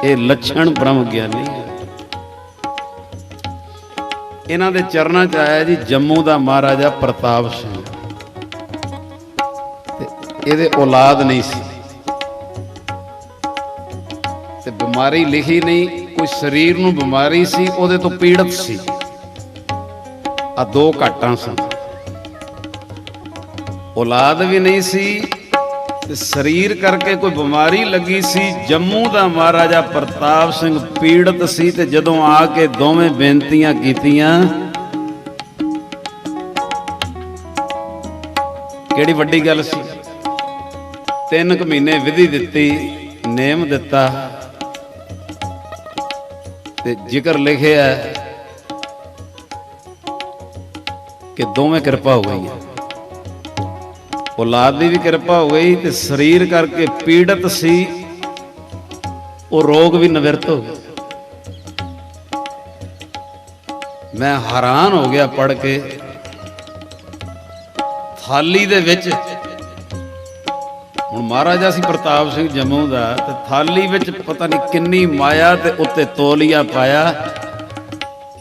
ये लक्षण ब्रह्म ज्ञानी। इन्हां दे चरनां च आया जी जम्मू दा महाराजा प्रताप सिंह। ਇਹਦੇ औलाद नहीं सी ते बीमारी लिखी नहीं। कोई शरीर नूं बीमारी सी ਉਹਦੇ ਤੋਂ पीड़ित सी। आ दो घाटां सन। औलाद भी नहीं सी ते शरीर करके कोई बीमारी लगी सी। जम्मू दा महाराजा प्रताप सिंह पीड़ित सी ते जदों आके दोवें बेनतियां कीतियां। केड़ी वड्डी गल सी। 3 महीने विधि दिती नेम दिता ते जिक्र लिखिया कि दोवें कृपा हो गई। औलाद की भी कृपा हो गई ते शरीर करके पीड़ित सी वो रोग भी निवृत्त हो गए। मैं हैरान हो गया पढ़ के। थाली दे विच हुण महाराजा सी प्रताप सिंह जम्मू दा ते थाली विच पता नहीं किन्नी माया ते उत्ते तौलिया पाया।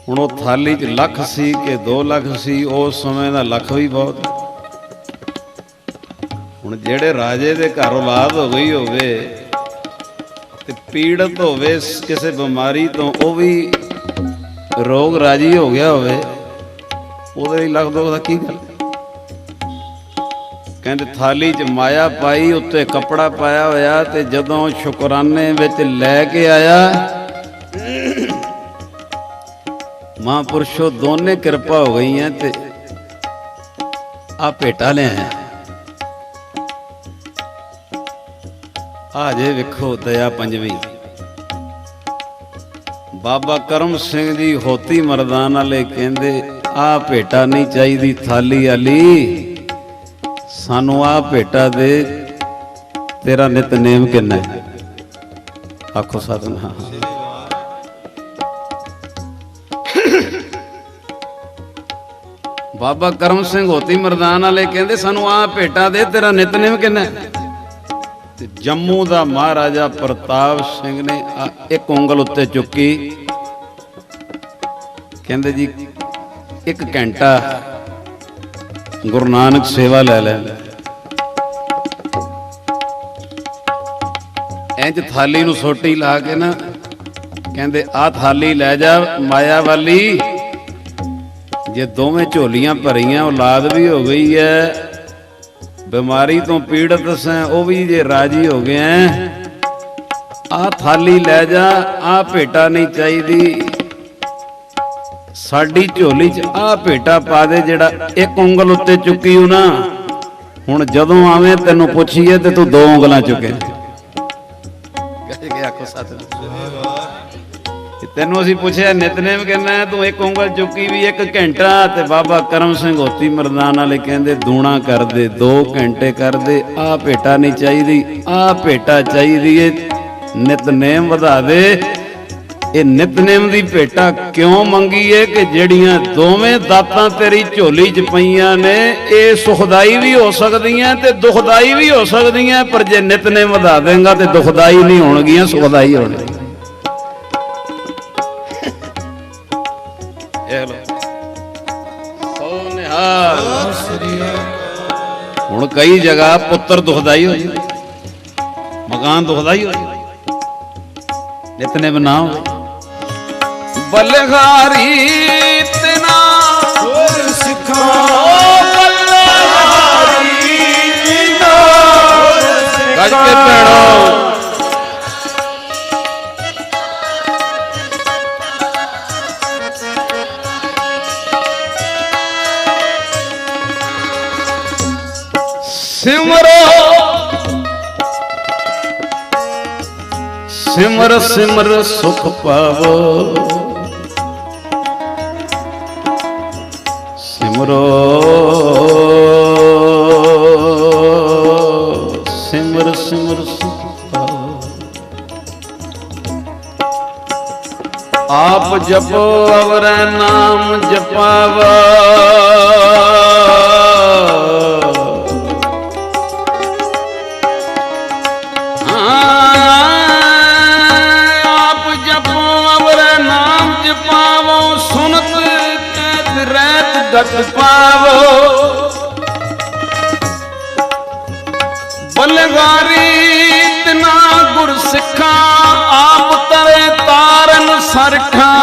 हुण वो थाली च लख सी कि 2 लाख सी। उस समय दा लख भी बहुत। हुण जेड़े राजे दे घर औलाद हो गई होवे ते पीड़ित होवे किसी बीमारी तो वो भी रोग राजी हो गया होवे ਉਹਦੇ ਲਈ ਲੱਖ 2 ਦਾ ਕੀ ਗੱਲ। ਕਹਿੰਦੇ थाली च माया पाई उत्ते कपड़ा पाया होया ते जदों शुकराने विच लैके आया महापुरुषों दोने कृपा हो गई हैं ते आ भेटा ले आया। आजे विखो दया पंजवीं। बाबा करम सिंह जी होती मरदान वाले कहंदे आ भेटा नहीं चाहिदी थाली वाली सानू आ भेटा दे। तेरा नितनेम किन्ना है। आखो सतनाम। बाबा करम सिंह होती मरदान वाले कहंदे सानू आ भेटा दे। तेरा नितनेम किन्ना है। ते जम्मू दा महाराजा प्रताप सिंह ने एक उंगल उत्ते चुकी। कहंदे जी 1 घंटा गुरु नानक सेवा ले ले। इंज थाली नूं सोटी ला के ना कहंदे आ थाली लै जा माया वाली। जे दोवें झोलियां भरियां औलाद भी हो गई है बीमारी तो पीड़ित से वो भी जे राजी हो गए हैं। आ थाली लै जा आ भेटा नहीं चाहिए। साडी झोली च आ भेटा पा दे जेड़ा 1 उंगल उत्ते चुकी हो ना। हुण जदों आवे तैनूं पुछीए ते तू 2 उंगलां चुके। तैनूं असीं पुछिआ नितनेम किन्ना है तू 1 उंगल चुकी भी 1 घंटा। ते बाबा करम सिंह होती मरदान वाले कहंदे दूणा कर दे 2 घंटे कर दे। आ भेटा नहीं चाहिदी आ भेटा चाहिदी नितनेम वधा दे। ये नितनेम दी भेटा क्यों मंगी है कि जड़ियां दोवें दातां तेरी झोली च पईयां ने ये सुखदाई भी हो सकदियां ते दुखदाई भी हो सकदियां। पर जे नितनेम वधा देंगा तो दुखदाई नहीं होणगियां सुखदाई होणगी। हुण कई जगह पुत्र दुखदाई हो जाए मकान दुखदाई हो जाए नितनेम ना हो। बलगारी तना सिखा गज के पेड़ो ਸਿਮਰੋ ਸਿਮਰ ਸਿਮਰ ਸੁਖ ਪਾਵੋ ਸਿਮਰੋ ਸਿਮਰ ਸਿਮਰ ਸੁਖ ਪਾਵੋ। ਆਪ ਜਪੋ ਅਵਰੈ ਨਾਮ ਜਪਾਵਾ ਗਤ ਪਾਵੋ ਬਲਵਾਰੀ ਤਿਨਾ ਗੁਰ ਸਿੱਖਾਂ ਆਪ ਤਰੇ ਤਾਰਨ ਸਰਖਾਂ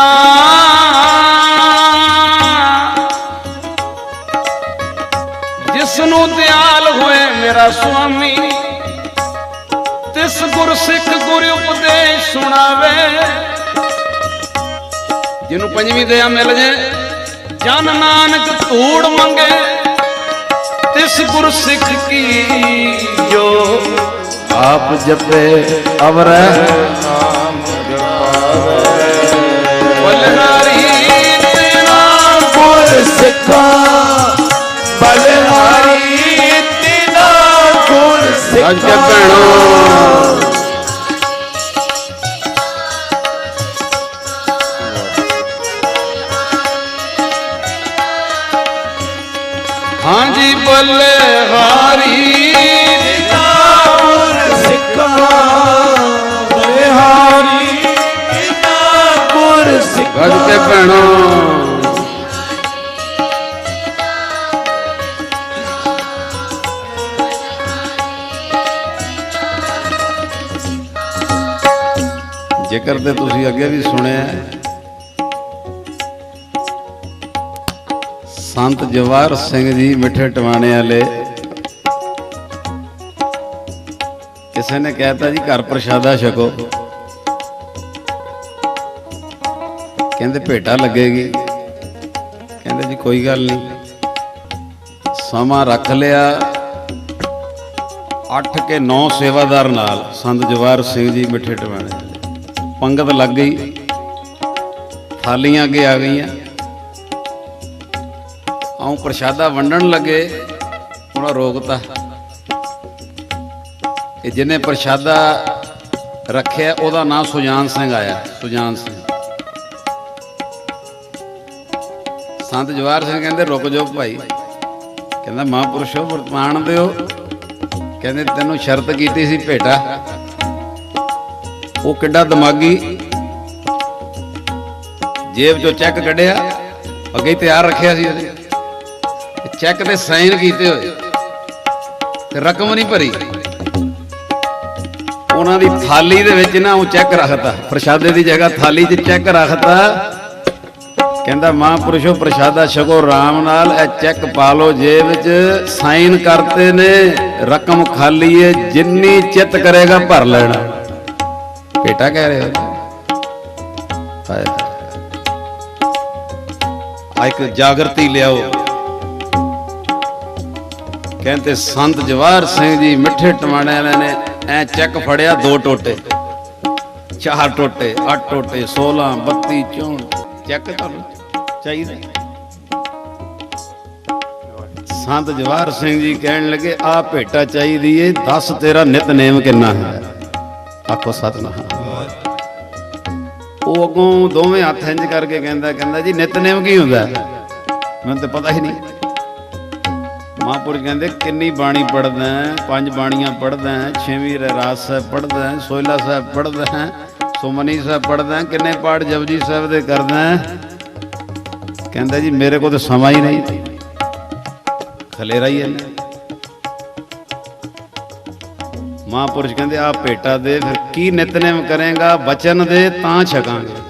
ਜਿਸ ਨੂੰ ਦਿਆਲ ਹੋਏ ਮੇਰਾ ਸੁਆਮੀ ਤਿਸ ਗੁਰ ਸਿੱਖ ਗੁਰ ਉਪਦੇਸ਼ ਸੁਣਾਵੇ। ਜਿਹਨੂੰ ਪੰਜਵੀਂ ਦਇਆ ਮਿਲ ਜੇ ਜਨ ਨਾਨਕ ਧੂੜ ਮੰਗੇ ਤਿਸ ਗੁਰ ਸਿੱਖ ਕੀ ਜੋ ਆਪ ਜਪੇ ਅਵਰੈ ਨਾਮ ਜਪਾਵੇ। ਬਲਹਾਰੀ ਤੇਰਾ ਗੁਰ ਸਿੱਖਾ ਬਲਹਾਰੀ ਤੇਰਾ ਗੁਰ ਸਿੱਖਾ ਭੈਣੋ ਹਾਂਜੀ ਬਲਹਾਰੀ ਤੇਰਾ ਗੁਰ ਸਿੱਖਾ ਬਲਹਾਰੀ ਤੇਰਾ ਗੁਰ ਸਿੱਖਾ। ਗੱਜ ਕੇ ਭੈਣੋ ਜੇਕਰ ਤੇ ਤੁਸੀਂ ਅੱਗੇ ਵੀ ਸੁਣਿਆ ਸੰਤ ਜਵਾਹਰ ਸਿੰਘ ਜੀ ਮਿੱਠੇ ਟਵਾਣੇ ਵਾਲੇ ਕਿਸੇ ਨੇ ਕਹਿਤਾ ਜੀ ਘਰ ਪ੍ਰਸ਼ਾਦਾ ਛਕੋ ਕਹਿੰਦੇ ਭੇਟਾ ਲੱਗੇਗੀ ਕਹਿੰਦੇ ਜੀ ਕੋਈ ਗੱਲ ਨਹੀਂ ਸਮਾਂ ਰੱਖ ਲਿਆ 8 ਕੇ 9 ਸੇਵਾਦਾਰ ਨਾਲ ਸੰਤ ਜਵਾਹਰ ਸਿੰਘ ਜੀ ਮਿੱਠੇ ਟਵਾਣੇ ਪੰਗਤ ਲੱਗ ਗਈ ਥਾਲੀਆਂ ਅੱਗੇ ਆ ਗਈਆਂ ਆਉਂ ਪ੍ਰਸ਼ਾਦਾ ਵੰਡਣ ਲੱਗੇ ਉਹਨਾਂ ਰੋਕਤਾ ਕਿ ਜਿਹਨੇ ਪ੍ਰਸ਼ਾਦਾ ਰੱਖਿਆ ਉਹਦਾ ਨਾਂ ਸੁਜਾਨ ਸਿੰਘ ਆਇਆ। ਸੁਜਾਨ ਸਿੰਘ ਸੰਤ ਜਵਾਹਰ ਸਿੰਘ ਕਹਿੰਦੇ ਰੁਕ ਜਾਓ ਭਾਈ ਕਹਿੰਦਾ ਮਹਾਂਪੁਰਸ਼ੋ ਵਰਤਮਾਨ ਦਿਓ ਕਹਿੰਦੇ ਤੈਨੂੰ ਸ਼ਰਤ ਕੀਤੀ ਸੀ ਭੇਟਾ। ਉਹ ਕਿੱਡਾ ਦਿਮਾਗੀ ਜੇਬ ਚੋਂ ਚੈੱਕ ਕੱਢਿਆ ਅੱਗੇ ਤਿਆਰ ਰੱਖਿਆ ਸੀ ਉਹਦੇ ਚੈੱਕ ਤੇ ਸਾਈਨ ਕੀਤੇ ਹੋਏ ਤੇ ਰਕਮ ਨਹੀਂ ਭਰੀ ਉਹਨਾਂ ਦੀ ਥਾਲੀ ਦੇ ਵਿੱਚ ਨਾ ਉਹ ਚੈੱਕ ਰੱਖਤਾ ਪ੍ਰਸ਼ਾਦੇ ਦੀ ਜਗ੍ਹਾ ਥਾਲੀ 'ਚ ਚੈੱਕ ਰੱਖਤਾ ਕਹਿੰਦਾ ਮਹਾਂਪੁਰਸ਼ੋ ਪ੍ਰਸ਼ਾਦਾ ਛਕੋ ਆਰਾਮ ਨਾਲ ਇਹ ਚੈੱਕ ਪਾ ਲਓ ਜੇਬ ਵਿੱਚ ਸਾਈਨ ਕਰਤੇ ਨੇ ਰਕਮ ਖਾਲੀ ਹੈ ਜਿੰਨੀ ਚਿੱਤ ਕਰੇਗਾ ਭਰ ਲੈਣਾ। ਭੇਟਾ ਕਹਿ ਰਹੇ ਹੋ ਆ ਇੱਕ ਜਾਗਰਤੀ ਲਿਆਓ ਕਹਿੰਦੇ ਸੰਤ ਜਵਾਹਰ ਸਿੰਘ ਜੀ ਮਿੱਠੇ ਟਵਾਣੇ ਵਾਲਿਆਂ ਨੇ ਐ ਚੈੱਕ ਫੜਿਆ 2 ਟੋਟੇ 4 ਟੋਟੇ 8 ਟੋਟੇ 16 32 64 ਚੈੱਕ ਤੁਹਾਨੂੰ ਚਾਹੀਦਾ। ਸੰਤ ਜਵਾਹਰ ਸਿੰਘ ਜੀ ਕਹਿਣ ਲੱਗੇ ਆ ਭੇਟਾ ਚਾਹੀਦੀ ਏ ਦੱਸ ਤੇਰਾ ਨਿਤਨੇਮ ਕਿੰਨਾ ਹੈ ਆਖੋ ਸਤਿਨਾਮ। ਉਹ ਅੱਗੋਂ ਦੋਵੇਂ ਹੱਥ ਇੰਜ ਕਰਕੇ ਕਹਿੰਦਾ ਜੀ ਨਿਤਨੇਮ ਕੀ ਹੁੰਦਾ ਮੈਨੂੰ ਤਾਂ ਪਤਾ ਹੀ ਨਹੀਂ। ਮਹਾਂਪੁਰਸ਼ ਕਹਿੰਦੇ ਕਿੰਨੀ ਬਾਣੀ ਪੜ੍ਹਦਾ 5 ਬਾਣੀਆਂ ਪੜ੍ਹਦਾ 6ਵੀਂ ਰਹਿਰਾਸ ਸਾਹਿਬ ਪੜ੍ਹਦਾ ਸੋਹਿਲਾ ਸਾਹਿਬ ਪੜ੍ਹਦਾ ਸੁਮਨੀ ਸਾਹਿਬ ਪੜ੍ਹਦਾ ਕਿੰਨੇ ਪਾਠ ਜਪਜੀ ਸਾਹਿਬ ਦੇ ਕਰਦਾ ਕਹਿੰਦਾ ਜੀ ਮੇਰੇ ਕੋਲ ਤਾਂ ਸਮਾਂ ਹੀ ਨਹੀਂ ਖਲੇਰਾ ਹੀ ਹੈ। ਮਹਾਂਪੁਰਸ਼ ਕਹਿੰਦੇ ਆ ਭੇਟਾ ਦੇ ਫਿਰ ਕੀ ਨਿਤਨੇਮ ਕਰੇਗਾ ਬਚਨ ਦੇ ਤਾਂ ਛਕਾਂਗੇ।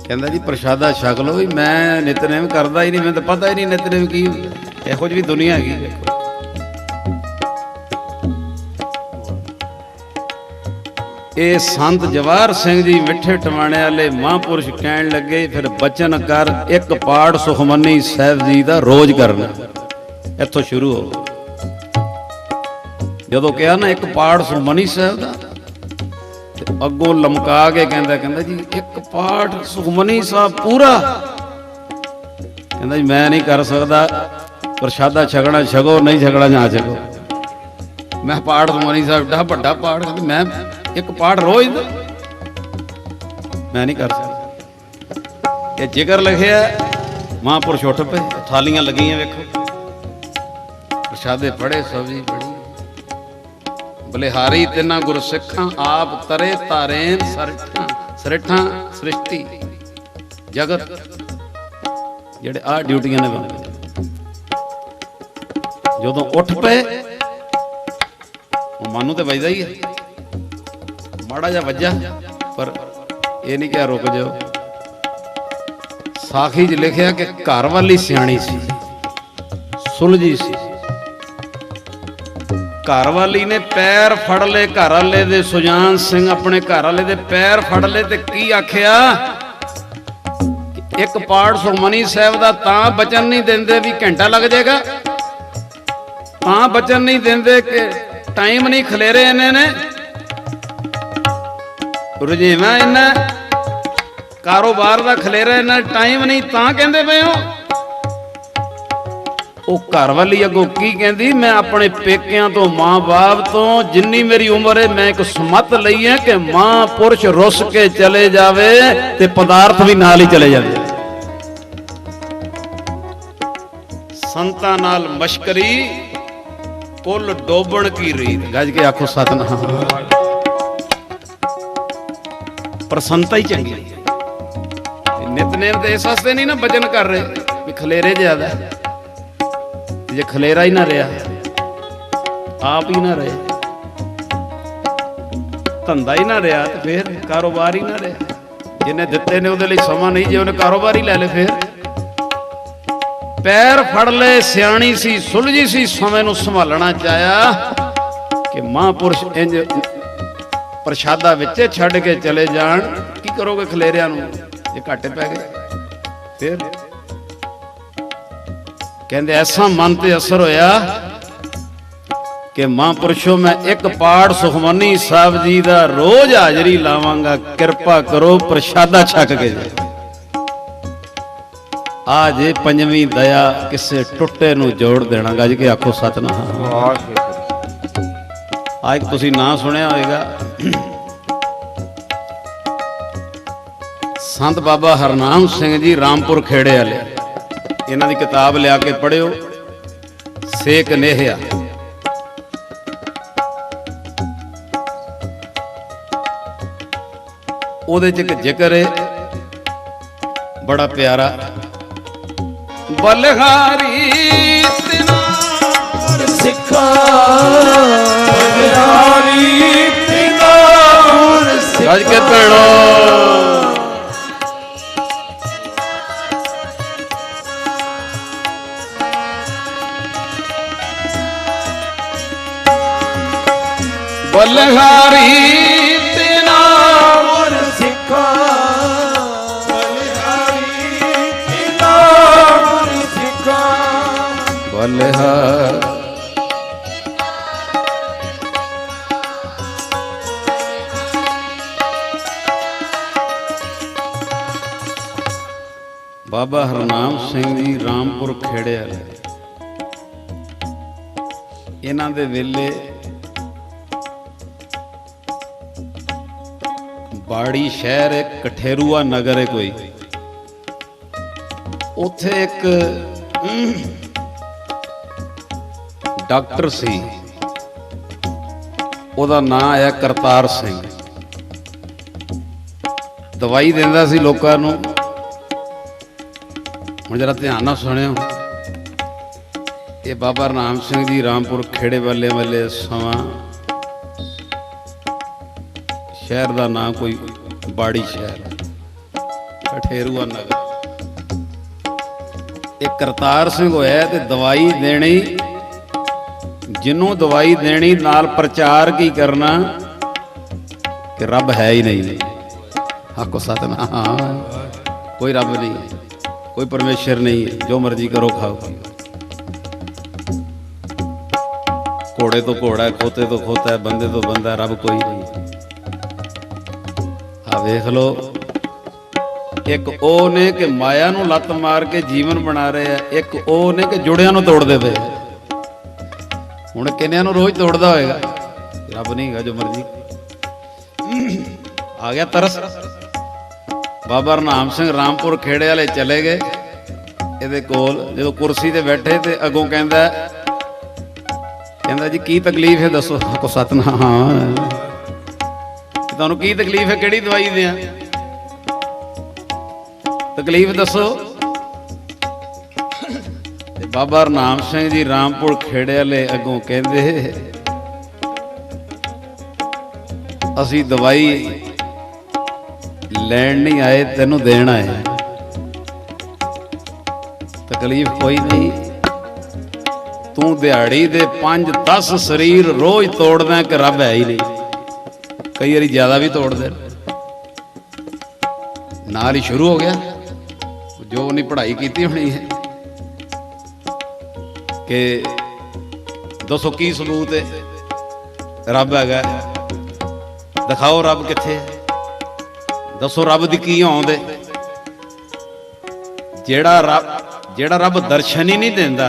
ਕਹਿੰਦਾ ਜੀ ਪ੍ਰਸ਼ਾਦਾ ਛਕ ਲਓ ਵੀ ਮੈਂ ਨਿਤਨੇਮ ਕਰਦਾ ਹੀ ਨਹੀਂ ਮੈਨੂੰ ਤਾਂ ਪਤਾ ਹੀ ਨਹੀਂ ਨਿਤਨੇਮ ਕੀ ਇਹੋ ਜਿਹੀ ਦੁਨੀਆ ਹੈਗੀ। ਦੇਖੋ ਇਹ ਸੰਤ ਜਵਾਹਰ ਸਿੰਘ ਜੀ ਮਿੱਠੇ ਟਵਾਣੇ ਵਾਲੇ ਮਹਾਂਪੁਰਸ਼ ਕਹਿਣ ਲੱਗੇ ਫਿਰ ਬਚਨ ਕਰ ਇੱਕ ਪਾਠ ਸੁਖਮਨੀ ਸਾਹਿਬ ਜੀ ਦਾ ਰੋਜ਼ ਕਰਨਾ। ਇੱਥੋਂ ਸ਼ੁਰੂ ਹੋ। ਜਦੋਂ ਕਿਹਾ ਨਾ ਇੱਕ ਪਾਠ ਸੁਖਮਨੀ ਸਾਹਿਬ ਦਾ, ਤੇ ਅੱਗੋਂ ਲਮਕਾ ਕੇ ਕਹਿੰਦਾ ਜੀ ਇੱਕ ਪਾਠ ਸੁਖਮਨੀ ਸਾਹਿਬ ਪੂਰਾ। ਕਹਿੰਦਾ ਜੀ ਮੈਂ ਨਹੀਂ ਕਰ ਸਕਦਾ, ਪ੍ਰਸ਼ਾਦਾ ਛਕਣਾ ਛਕੋ, ਨਹੀਂ ਛਕਣਾ ਨਾ ਛਕੋ। ਮੈਂ ਪਾਠ ਸੁਖਮਨੀ ਸਾਹਿਬ ਦਾ ਵੱਡਾ ਪਾਠ, ਕਹਿੰਦਾ ਮੈਂ ਇੱਕ ਪਾਠ ਰੋਜ਼ ਦਾ ਮੈਂ ਨਹੀਂ ਕਰ ਸਕਦਾ। ਇਹ ਜ਼ਿਕਰ ਲਿਖਿਆ, ਮਹਾਂਪੁਰਸ਼ ਉੱਠ ਪਏ, ਥਾਲੀਆਂ ਲੱਗੀਆਂ, ਵੇਖੋ ਪ੍ਰਸ਼ਾਦੇ ਪੜੇ, ਸਬਜ਼ੀ ਪੜੀ। ਬਲਿਹਾਰੀ ਤਿੰਨਾਂ ਗੁਰ ਸਿੱਖਾਂ, ਆਪ ਤਰੇ ਤਾਰੇਨ ਸਰਿਠਾਂ ਸ੍ਰਿਸ਼ਟੀ ਜਗਤ। ਜਿਹੜੇ ਆ ਡਿਊਟੀਆਂ ਨੇ ਬੰਦੇ, ਜਦੋਂ ਉੱਠ ਪਏ ਉਹ ਮਨ ਨੂੰ ਤੇ ਵੱਜਦਾ ਹੀ ਹੈ, ਮਾੜਾ ਜਿਹਾ ਵੱਜਾ, ਪਰ ਇਹ ਨਹੀਂ ਕਿਹਾ ਰੁਕ ਜਾਓ। ਸਾਖੀ 'ਚ ਲਿਖਿਆ ਕਿ ਘਰ ਵਾਲੀ ਸਿਆਣੀ ਸੀ, ਸੁਲਝੀ ਸੀ। ਘਰ ਵਾਲੀ ਨੇ ਪੈਰ ਫੜ ਲਏ ਘਰ ਵਾਲੇ ਦੇ, ਸੁਜਾਨ ਸਿੰਘ ਆਪਣੇ ਘਰ ਵਾਲੇ ਦੇ ਪੈਰ ਫੜ ਲਏ ਤੇ ਕੀ ਆਖਿਆ, ਇੱਕ ਪਾਠ ਸੁਖਮਨੀ ਸਾਹਿਬ ਦਾ ਤਾਂ ਬਚਨ ਨਹੀਂ ਦਿੰਦੇ ਵੀ ਘੰਟਾ ਲੱਗ ਜਾਏਗਾ, ਤਾਂ ਬਚਨ ਨਹੀਂ ਦਿੰਦੇ ਕਿ ਟਾਈਮ ਨਹੀਂ, ਖਲੇਰੇ ਇਹਨੇ ਨੇ, ਰੁਝੇਵਾਂ ਇਹਨਾਂ, ਕਾਰੋਬਾਰ ਦਾ ਖਲੇਰਾ ਇਹਨਾਂ, ਟਾਈਮ ਨਹੀਂ, ਤਾਂ ਕਹਿੰਦੇ ਪਏ ਹੋ। ਉਹ ਘਰ ਵਾਲੀ ਅੱਗੋਂ ਕੀ ਕਹਿੰਦੀ, ਮੈਂ ਆਪਣੇ ਪੇਕਿਆਂ ਤੋਂ, ਮਾਂ ਬਾਪ ਤੋਂ, ਜਿੰਨੀ ਮੇਰੀ ਉਮਰ ਹੈ, ਮੈਂ ਇੱਕ ਸੁਮਤ ਲਈ ਹੈ ਕਿ ਮਾਂ ਪੁਰਸ਼ ਰੁੱਸ ਕੇ ਚਲੇ ਜਾਵੇ ਤੇ ਪਦਾਰਥ ਵੀ ਨਾਲ ਹੀ ਚਲੇ ਜਾਵੇ। ਸੰਤਾਂ ਨਾਲ ਮਸ਼ਕਰੀ, ਕੁੱਲ ਡੋਬਣ ਕੀ ਰੀਤ। ਗੱਜ ਕੇ ਆਖੋ ਸਤਿਨਾਮ। ਪ੍ਰਸੰਨਤਾ ਹੀ ਚੰਗੀ। ਨਿਤਨੇਮ ਦੇ ਇਸ ਵਾਸਤੇ ਨਹੀਂ ਨਾ ਬਚਨ ਕਰ ਰਹੇ ਵੀ ਖਲੇਰੇ ਜ਼ਿਆਦਾ, ਜੇ ਖਲੇਰਾ ਹੀ ਨਾ ਰਿਹਾ, ਆਪ ਹੀ ਨਾ ਰਹੇ, ਧੰਦਾ ਹੀ ਨਾ ਰਿਹਾ, ਤੇ ਫਿਰ ਕਾਰੋਬਾਰ ਹੀ ਨਾ ਰਿਹਾ। ਜਿਹਨੇ ਦਿੱਤੇ ਨੇ ਉਹਦੇ ਲਈ ਸਮਾਂ ਨਹੀਂ, ਜੇ ਉਹਨੇ ਕਾਰੋਬਾਰ ਹੀ ਲੈ ਲੇ ਫਿਰ। ਪੈਰ ਫੜ ਲਏ, ਸਿਆਣੀ ਸੀ, ਸੁਲਝੀ ਸੀ, ਸਮੇਂ ਨੂੰ ਸੰਭਾਲਣਾ ਚਾਹਿਆ ਕਿ ਮਹਾਂਪੁਰਸ਼ ਇੰਜ ਪ੍ਰਸ਼ਾਦਾ ਵਿੱਚ ਛੱਡ ਕੇ ਚਲੇ ਜਾਣ। ਕੀ ਕਰੋਗੇ ਖਲੇਰਿਆਂ ਨੂੰ ਜੇ ਘਾਟੇ ਪੈ ਗਏ? ਫਿਰ ਕਹਿੰਦੇ ਐਸਾ ਮਨ ਤੇ ਅਸਰ ਹੋਇਆ ਕਿ ਮਹਾਂਪੁਰਸ਼ੋ ਮੈਂ ਇੱਕ ਪਾਠ ਸੁਖਮਨੀ ਸਾਹਿਬ ਜੀ ਦਾ ਰੋਜ਼ ਹਾਜ਼ਰੀ ਲਾਵਾਂਗਾ, ਕਿਰਪਾ ਕਰੋ ਪ੍ਰਸ਼ਾਦਾ ਛਕ ਕੇ ਜਾਓ। ਆ ਜੇ ਪੰਜਵੀਂ ਦਇਆ, ਕਿਸੇ ਟੁੱਟੇ ਨੂੰ ਜੋੜ ਦੇਣਾ। ਗੱਜ ਕੇ ਆਖੋ ਸਤਿਨਾਮ। ਆ ਇੱਕ ਤੁਸੀਂ ਨਾਂ ਸੁਣਿਆ ਹੋਵੇਗਾ, ਸੰਤ ਬਾਬਾ ਹਰਨਾਮ ਸਿੰਘ ਜੀ ਰਾਮਪੁਰ ਖੇੜੇ ਵਾਲੇ। ਇਹਨਾਂ ਦੀ ਕਿਤਾਬ ਲਿਆ ਕੇ ਪੜ੍ਹਿਓ, ਸੇਕ ਨੇਹਿਆ। ਉਹਦੇ ਚ ਇੱਕ ਜ਼ਿਕਰ ਹੈ ਬੜਾ ਪਿਆਰਾ, ਬਲਿਹਾਰੀ ਤਿਨਾ ਸਿੱਖਾ, ਬਲਿਹਾਰੀ ਤਿਨਾ ਸਿੱਖਾ। ਗੱਜ ਕੇ ਭੈਣੋ, ਬਲਿਹਾਰੀ ਤਿਨਾ ਗੁਰ ਸਿੱਖਾ, ਬਲਿਹਾਰੀ ਤਿਨਾ ਗੁਰ ਸਿੱਖਾ। ਬਲਿਹਾਰ ਬਾਬਾ ਹਰਨਾਮ ਸਿੰਘ ਜੀ ਰਾਮਪੁਰ ਖੇੜੇ ਵਾਲੇ। ਇਹਨਾਂ ਦੇ ਵੇਲੇ ਬਾੜੀ ਸ਼ਹਿਰ ਹੈ, ਕਠੇਰੂਆ ਨਗਰ ਹੈ ਕੋਈ, ਉੱਥੇ ਇੱਕ ਡਾਕਟਰ ਸੀ, ਉਹਦਾ ਨਾਂ ਆਇਆ ਕਰਤਾਰ ਸਿੰਘ। ਦਵਾਈ ਦਿੰਦਾ ਸੀ ਲੋਕਾਂ ਨੂੰ। ਹੁਣ ਜਰਾ ਧਿਆਨ ਨਾਲ ਸੁਣਿਓ, ਇਹ ਬਾਬਾ ਹਰਨਾਮ ਸਿੰਘ ਜੀ ਰਾਮਪੁਰ ਖੇੜੇ ਵਾਲੇ ਵਾਲੇ ਸਮਾਂ, ਸ਼ਹਿਰ ਦਾ ਨਾਂ ਕੋਈ ਬਾੜੀ ਸ਼ਹਿਰ, ਕਠੇਰੂਆ ਨਗਰ। ਇਹ ਕਰਤਾਰ ਸਿੰਘ ਹੋਇਆ ਤੇ ਦਵਾਈ ਦੇਣੀ, ਜਿਹਨੂੰ ਦਵਾਈ ਦੇਣੀ ਨਾਲ ਪ੍ਰਚਾਰ ਕੀ ਕਰਨਾ ਕਿ ਰੱਬ ਹੈ ਹੀ ਨਹੀਂ। ਆਖੋ ਸਤਿਨਾਮ। ਕੋਈ ਰੱਬ ਨਹੀਂ, ਕੋਈ ਪਰਮੇਸ਼ਰ ਨਹੀਂ, ਜੋ ਮਰਜ਼ੀ ਕਰੋ ਖਾਓ। ਘੋੜੇ ਤੋਂ ਘੋੜਾ, ਖੋਤੇ ਤੋਂ ਖੋਤਾ, ਬੰਦੇ ਤੋਂ ਬੰਦਾ, ਰੱਬ ਕੋਈ ਨਹੀਂ। ਆ ਵੇਖ ਲੋ, ਇੱਕ ਉਹ ਨੇ ਕਿ ਮਾਇਆ ਨੂੰ ਲੱਤ ਮਾਰ ਕੇ ਜੀਵਨ ਬਣਾ ਰਹੇ ਆ, ਇੱਕ ਉਹ ਨੇ ਕਿ ਜੁੜਿਆਂ ਨੂੰ ਤੋੜਦੇ ਪਏ। ਹੁਣ ਕਿੰਨਿਆਂ ਨੂੰ ਰੋਜ਼ ਤੋੜਦਾ ਹੋਏਗਾ? ਰੱਬ ਨਹੀਂ ਹੈਗਾ ਜੋ ਮਰਜ਼ੀ। ਆ ਗਿਆ ਤਰਸ। ਬਾਬਾ ਹਰਨਾਮ ਸਿੰਘ ਰਾਮਪੁਰ ਖੇੜੇ ਵਾਲੇ ਚਲੇ ਗਏ ਇਹਦੇ ਕੋਲ, ਜਦੋਂ ਕੁਰਸੀ ਤੇ ਬੈਠੇ ਤੇ ਅੱਗੋਂ ਕਹਿੰਦਾ ਜੀ ਕੀ ਤਕਲੀਫ ਹੈ ਦੱਸੋ। ਕੋ ਸਤਨਾਮ, ਹਾਂ ਤੁਹਾਨੂੰ ਕੀ ਤਕਲੀਫ ਹੈ, ਕਿਹੜੀ ਦਵਾਈ ਦਿਆਂ, ਤਕਲੀਫ ਦੱਸੋ। ਤੇ ਬਾਬਾ ਹਰਨਾਮ ਸਿੰਘ ਜੀ ਰਾਮਪੁਰ ਖੇੜੇ ਵਾਲੇ ਅੱਗੋਂ ਕਹਿੰਦੇ ਅਸੀਂ ਦਵਾਈ ਲੈਣ ਨਹੀਂ ਆਏ, ਤੈਨੂੰ ਦੇਣ ਆਏ। ਤਕਲੀਫ ਕੋਈ ਨਹੀਂ, ਤੂੰ ਦਿਹਾੜੀ ਦੇ 5-10 ਸਰੀਰ ਰੋਜ਼ ਤੋੜਦਾ ਕਿ ਰੱਬ ਹੈ ਹੀ ਨਹੀਂ। ਕਈ ਵਾਰੀ ਜ਼ਿਆਦਾ ਵੀ ਤੋੜਦੇ, ਨਾਲ ਹੀ ਸ਼ੁਰੂ ਹੋ ਗਿਆ। ਜੋ ਉਹਨੇ ਪੜ੍ਹਾਈ ਕੀਤੀ ਹੋਣੀ ਹੈ ਕਿ ਦੱਸੋ ਕੀ ਸਬੂਤ ਹੈ ਰੱਬ ਹੈਗਾ, ਦਿਖਾਓ ਰੱਬ ਕਿੱਥੇ ਹੈ, ਦੱਸੋ ਰੱਬ ਦੀ ਕੀ ਹੋਂਦ ਹੈ। ਜਿਹੜਾ ਰੱਬ ਦਰਸ਼ਨ ਹੀ ਨਹੀਂ ਦਿੰਦਾ,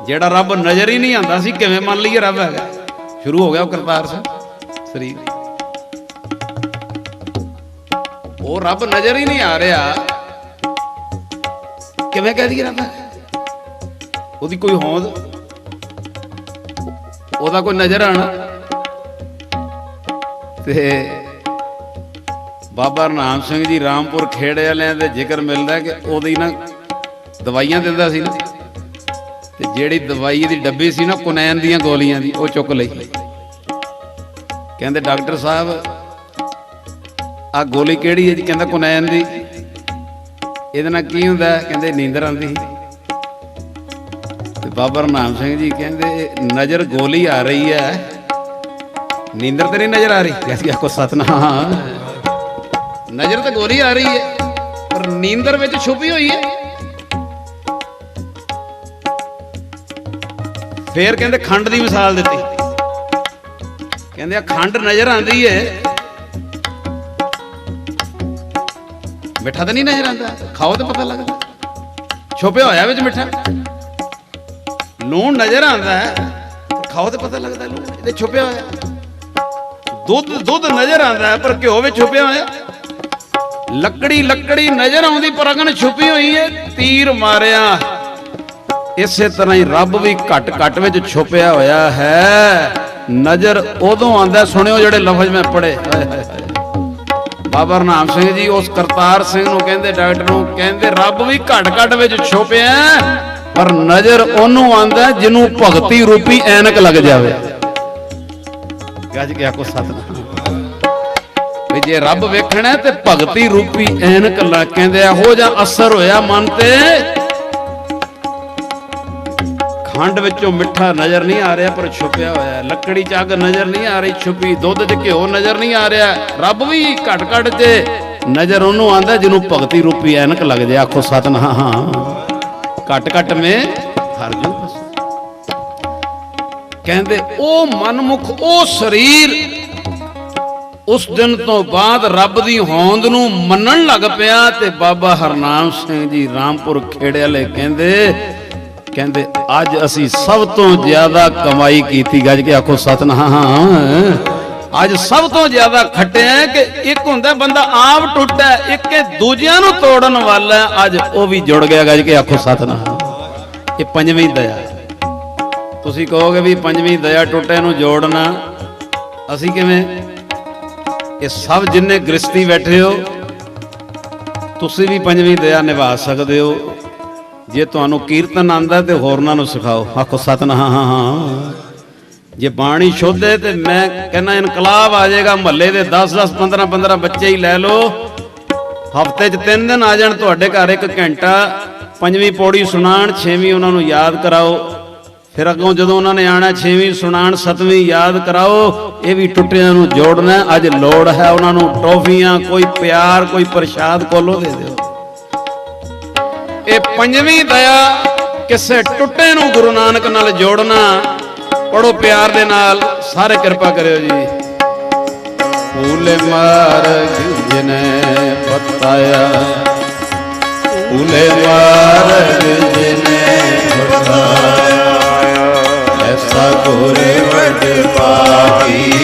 ਜਿਹੜਾ ਰੱਬ ਨਜ਼ਰ ਹੀ ਨਹੀਂ ਆਉਂਦਾ, ਸੀ ਕਿਵੇਂ ਮੰਨ ਲਈਏ ਰੱਬ ਹੈਗਾ। ਸ਼ੁਰੂ ਹੋ ਗਿਆ ਉਹ ਕਰਤਾਰ ਸਿੰਘ ਸਰੀਰ। ਉਹ ਰੱਬ ਨਜ਼ਰ ਹੀ ਨਹੀਂ ਆ ਰਿਹਾ, ਕਿਵੇਂ ਕਹਿ ਦਈਏ ਰੱਬ? ਉਹਦੀ ਕੋਈ ਹੋਂਦ, ਉਹਦਾ ਕੋਈ ਨਜ਼ਰ ਆਣਾ। ਤੇ ਬਾਬਾ ਹਰਨਾਮ ਸਿੰਘ ਜੀ ਰਾਮਪੁਰ ਖੇੜੇ ਵਾਲਿਆਂ ਦੇ ਜ਼ਿਕਰ ਮਿਲਦਾ ਕਿ ਉਹਦੀ ਨਾ ਦਵਾਈਆਂ ਦਿੰਦਾ ਸੀ ਨਾ, ਤੇ ਜਿਹੜੀ ਦਵਾਈ ਦੀ ਡੱਬੀ ਸੀ ਨਾ ਕੁਨੈਨ ਦੀਆਂ ਗੋਲੀਆਂ ਦੀ, ਉਹ ਚੁੱਕ ਲਈ। ਕਹਿੰਦੇ ਡਾਕਟਰ ਸਾਹਿਬ ਆਹ ਗੋਲੀ ਕਿਹੜੀ ਹੈ ਜੀ? ਕਹਿੰਦਾ ਕੁਨੈਨ ਦੀ। ਇਹਦੇ ਨਾਲ ਕੀ ਹੁੰਦਾ? ਕਹਿੰਦੇ ਨੀਂਦਰ ਆਉਂਦੀ। ਤੇ ਬਾਬਾ ਹਰਨਾਮ ਸਿੰਘ ਜੀ ਕਹਿੰਦੇ ਨਜ਼ਰ ਗੋਲੀ ਆ ਰਹੀ ਹੈ, ਨੀਂਦਰ ਤੇ ਨਹੀਂ ਨਜ਼ਰ ਆ ਰਹੀ। ਕਹਿੰਦੇ ਆਖੋ ਸਤਨਾਮ, ਨਜ਼ਰ ਤੇ ਗੋਲੀ ਆ ਰਹੀ ਹੈ ਪਰ ਨੀਂਦਰ ਵਿੱਚ ਛੁਪੀ ਹੋਈ ਹੈ। ਫੇਰ ਕਹਿੰਦੇ ਖੰਡ ਦੀ ਮਿਸਾਲ ਦਿੱਤੀ। ਕਹਿੰਦੇ ਆ ਖੰਡ ਨਜ਼ਰ ਆਉਂਦੀ ਹੈ, ਮਿੱਠਾ ਤਾਂ ਨਹੀਂ ਨਜ਼ਰ ਆਉਂਦਾ, ਖਾਓ ਤਾਂ ਪਤਾ ਲੱਗਦਾ, ਛੁਪਿਆ ਹੋਇਆ ਵਿੱਚ ਮਿੱਠਾ। ਲੂਣ ਨਜ਼ਰ ਆਉਂਦਾ ਹੈ, ਖਾਓ ਤਾਂ ਪਤਾ ਲੱਗਦਾ ਲੂਣ ਇਹਦੇ ਛੁਪਿਆ ਹੋਇਆ। ਦੁੱਧ ਨਜ਼ਰ ਆਉਂਦਾ ਹੈ ਪਰ ਘਿਓ ਵਿੱਚ ਛੁਪਿਆ ਹੋਇਆ। ਲੱਕੜੀ ਨਜ਼ਰ ਆਉਂਦੀ ਪਰ ਅਗਨ ਛੁਪੀ ਹੋਈ ਹੈ। ਤੀਰ ਮਾਰਿਆ ਇਸੇ ਤਰ੍ਹਾਂ ਹੀ ਰੱਬ ਵੀ ਘਟ ਵਿੱਚ ਛੁਪਿਆ ਹੋਇਆ ਹੈ। ਨਜ਼ਰ ਉਦੋਂ ਆਉਂਦਾ, ਸੁਣਿਓ ਜਿਹੜੇ ਲਫ਼ਜ਼ ਮੈਂ ਪੜ੍ਹੇ। ਬਾਬਾ ਹਰਨਾਮ ਸਿੰਘ ਜੀ ਉਸ ਕਰਤਾਰ ਸਿੰਘ ਨੂੰ ਕਹਿੰਦੇ, ਡਾਕਟਰ ਨੂੰ ਕਹਿੰਦੇ ਰੱਬ ਵੀ ਘਟ ਵਿੱਚ ਛੁਪਿਆ ਪਰ ਨਜ਼ਰ ਉਹਨੂੰ ਆਉਂਦਾ ਜਿਹਨੂੰ ਭਗਤੀ ਰੂਪੀ ਐਨਕ ਲੱਗ ਜਾਵੇ। ਗੱਜ ਕੇ ਆਖੋ ਸਤਿਨਾਮ। ਵੀ ਜੇ ਰੱਬ ਵੇਖਣਾ ਤੇ ਭਗਤੀ ਰੂਪੀ ਐਨਕ ਲਾ, ਕਹਿੰਦੇ ਇਹੋ ਜਿਹਾ ਅਸਰ ਹੋਇਆ ਮਨ ਤੇ। ਖੰਡ ਵਿੱਚੋਂ ਮਿੱਠਾ ਨਜ਼ਰ ਨਹੀਂ ਆ ਰਿਹਾ ਪਰ ਛੁਪਿਆ ਹੋਇਆ। ਲੱਕੜੀ ਚ ਅੱਗ ਨਜ਼ਰ ਨਹੀਂ ਆ ਰਹੀ ਛੁਪੀ, ਦੁੱਧ ਚ ਘਿਓ ਨਜ਼ਰ ਨਹੀਂ ਆ ਰਿਹਾ। ਰੱਬ ਵੀ ਘਟ ਚ ਨਜ਼ਰ ਉਹਨੂੰ ਆਂਦਾ ਜਿਹਨੂੰ ਭਗਤੀ ਰੂਪੀ ਐਨਕ ਲੱਗ ਜਾਏ। ਆਖੋ ਸਤਿਨਾਮ। ਘਟ ਮੇ ਹਰ ਜੂ। ਕਹਿੰਦੇ ਉਹ ਮਨਮੁਖ, ਉਹ ਸਰੀਰ ਉਸ ਦਿਨ ਤੋਂ ਬਾਅਦ ਰੱਬ ਦੀ ਹੋਂਦ ਨੂੰ ਮੰਨਣ ਲੱਗ ਪਿਆ। ਤੇ ਬਾਬਾ ਹਰਨਾਮ ਸਿੰਘ ਜੀ ਰਾਮਪੁਰ ਖੇੜੇ ਵਾਲੇ ਕਹਿੰਦੇ ਅੱਜ ਅਸੀਂ ਸਭ ਤੋਂ ਜ਼ਿਆਦਾ ਕਮਾਈ ਕੀਤੀ। ਗੱਜ ਕੇ ਆਖੋ ਸਤਿਨਾਮ। ਅੱਜ ਸਭ ਤੋਂ ਜ਼ਿਆਦਾ ਖੱਟਿਆ ਕਿ ਇੱਕ ਹੁੰਦਾ ਬੰਦਾ ਆਪ ਟੁੱਟਾ, ਇੱਕ ਦੂਜਿਆਂ ਨੂੰ ਤੋੜਨ ਵਾਲਾ, ਅੱਜ ਉਹ ਵੀ ਜੁੜ ਗਿਆ। ਗੱਜ ਕੇ ਆਖੋ ਸਤਿਨਾਮ। ਇਹ ਪੰਜਵੀਂ ਦਇਆ। ਤੁਸੀਂ ਕਹੋਗੇ ਵੀ ਪੰਜਵੀਂ ਦਇਆ ਟੁੱਟੇ ਨੂੰ ਜੋੜਨਾ, ਅਸੀਂ ਕਿਵੇਂ? ਇਹ ਸਭ ਜਿੰਨੇ ਗ੍ਰਸਤੀ ਬੈਠੇ ਹੋ ਤੁਸੀਂ ਵੀ ਪੰਜਵੀਂ ਦਇਆ ਨਿਭਾ ਸਕਦੇ ਹੋ। ਜੇ ਤੁਹਾਨੂੰ ਕੀਰਤਨ ਆਂਦਾ ਤੇ ਹੋਰਨਾਂ ਨੂੰ ਸਿਖਾਓ। ਆਖੋ ਸਤਿਨਾਮ। ਜੇ ਬਾਣੀ ਸ਼ੁੱਧ ਹੈ ਤੇ ਮੈਂ ਕਹਿੰਦਾ ਇਨਕਲਾਬ ਆ ਜਾਏਗਾ। ਮਹੱਲੇ ਦੇ 10-10 15-15 ਬੱਚੇ ਹੀ ਲੈ ਲਓ, ਹਫ਼ਤੇ 'ਚ 3 ਦਿਨ ਆ ਜਾਣ ਤੁਹਾਡੇ ਘਰ, 1 ਘੰਟਾ ਪੰਜਵੀਂ ਪੌੜੀ ਸੁਣਾਣ, 6ਵੀਂ ਉਹਨਾਂ ਨੂੰ ਯਾਦ ਕਰਾਓ। ਫਿਰ ਅੱਗੋਂ ਜਦੋਂ ਉਹਨਾਂ ਨੇ ਆਣਾ 6ਵੀਂ ਸੁਣਾਣ, 7ਵੀਂ ਯਾਦ ਕਰਾਓ। ਇਹ ਵੀ ਟੁੱਟਿਆਂ ਨੂੰ ਜੋੜਨਾ। ਅੱਜ ਲੋੜ ਹੈ ਉਹਨਾਂ ਨੂੰ ਟੌਫੀਆਂ, ਕੋਈ ਪਿਆਰ, ਕੋਈ ਪ੍ਰਸ਼ਾਦ ਕੋਲੋਂ ਦੇ ਦਿਓ। ਇਹ ਪੰਜਵੀਂ ਦਇਆ ਕਿਸੇ ਟੁੱਟੇ ਨੂੰ ਗੁਰੂ ਨਾਨਕ ਨਾਲ ਜੋੜਨਾ। ਪੜੋ ਪਿਆਰ ਦੇ ਨਾਲ ਸਾਰੇ, ਕਿਰਪਾ ਕਰਿਓ ਜੀ। ਫੂਲੇ ਮਾਰਗ ਜਿਨੇ ਬਤਾਇਆ, ਫੂਲੇ ਮਾਰਗ ਜਿਨੇ ਬਤਾਇਆ, ਐਸਾ ਗੁਰ ਵਡ ਪਾਈ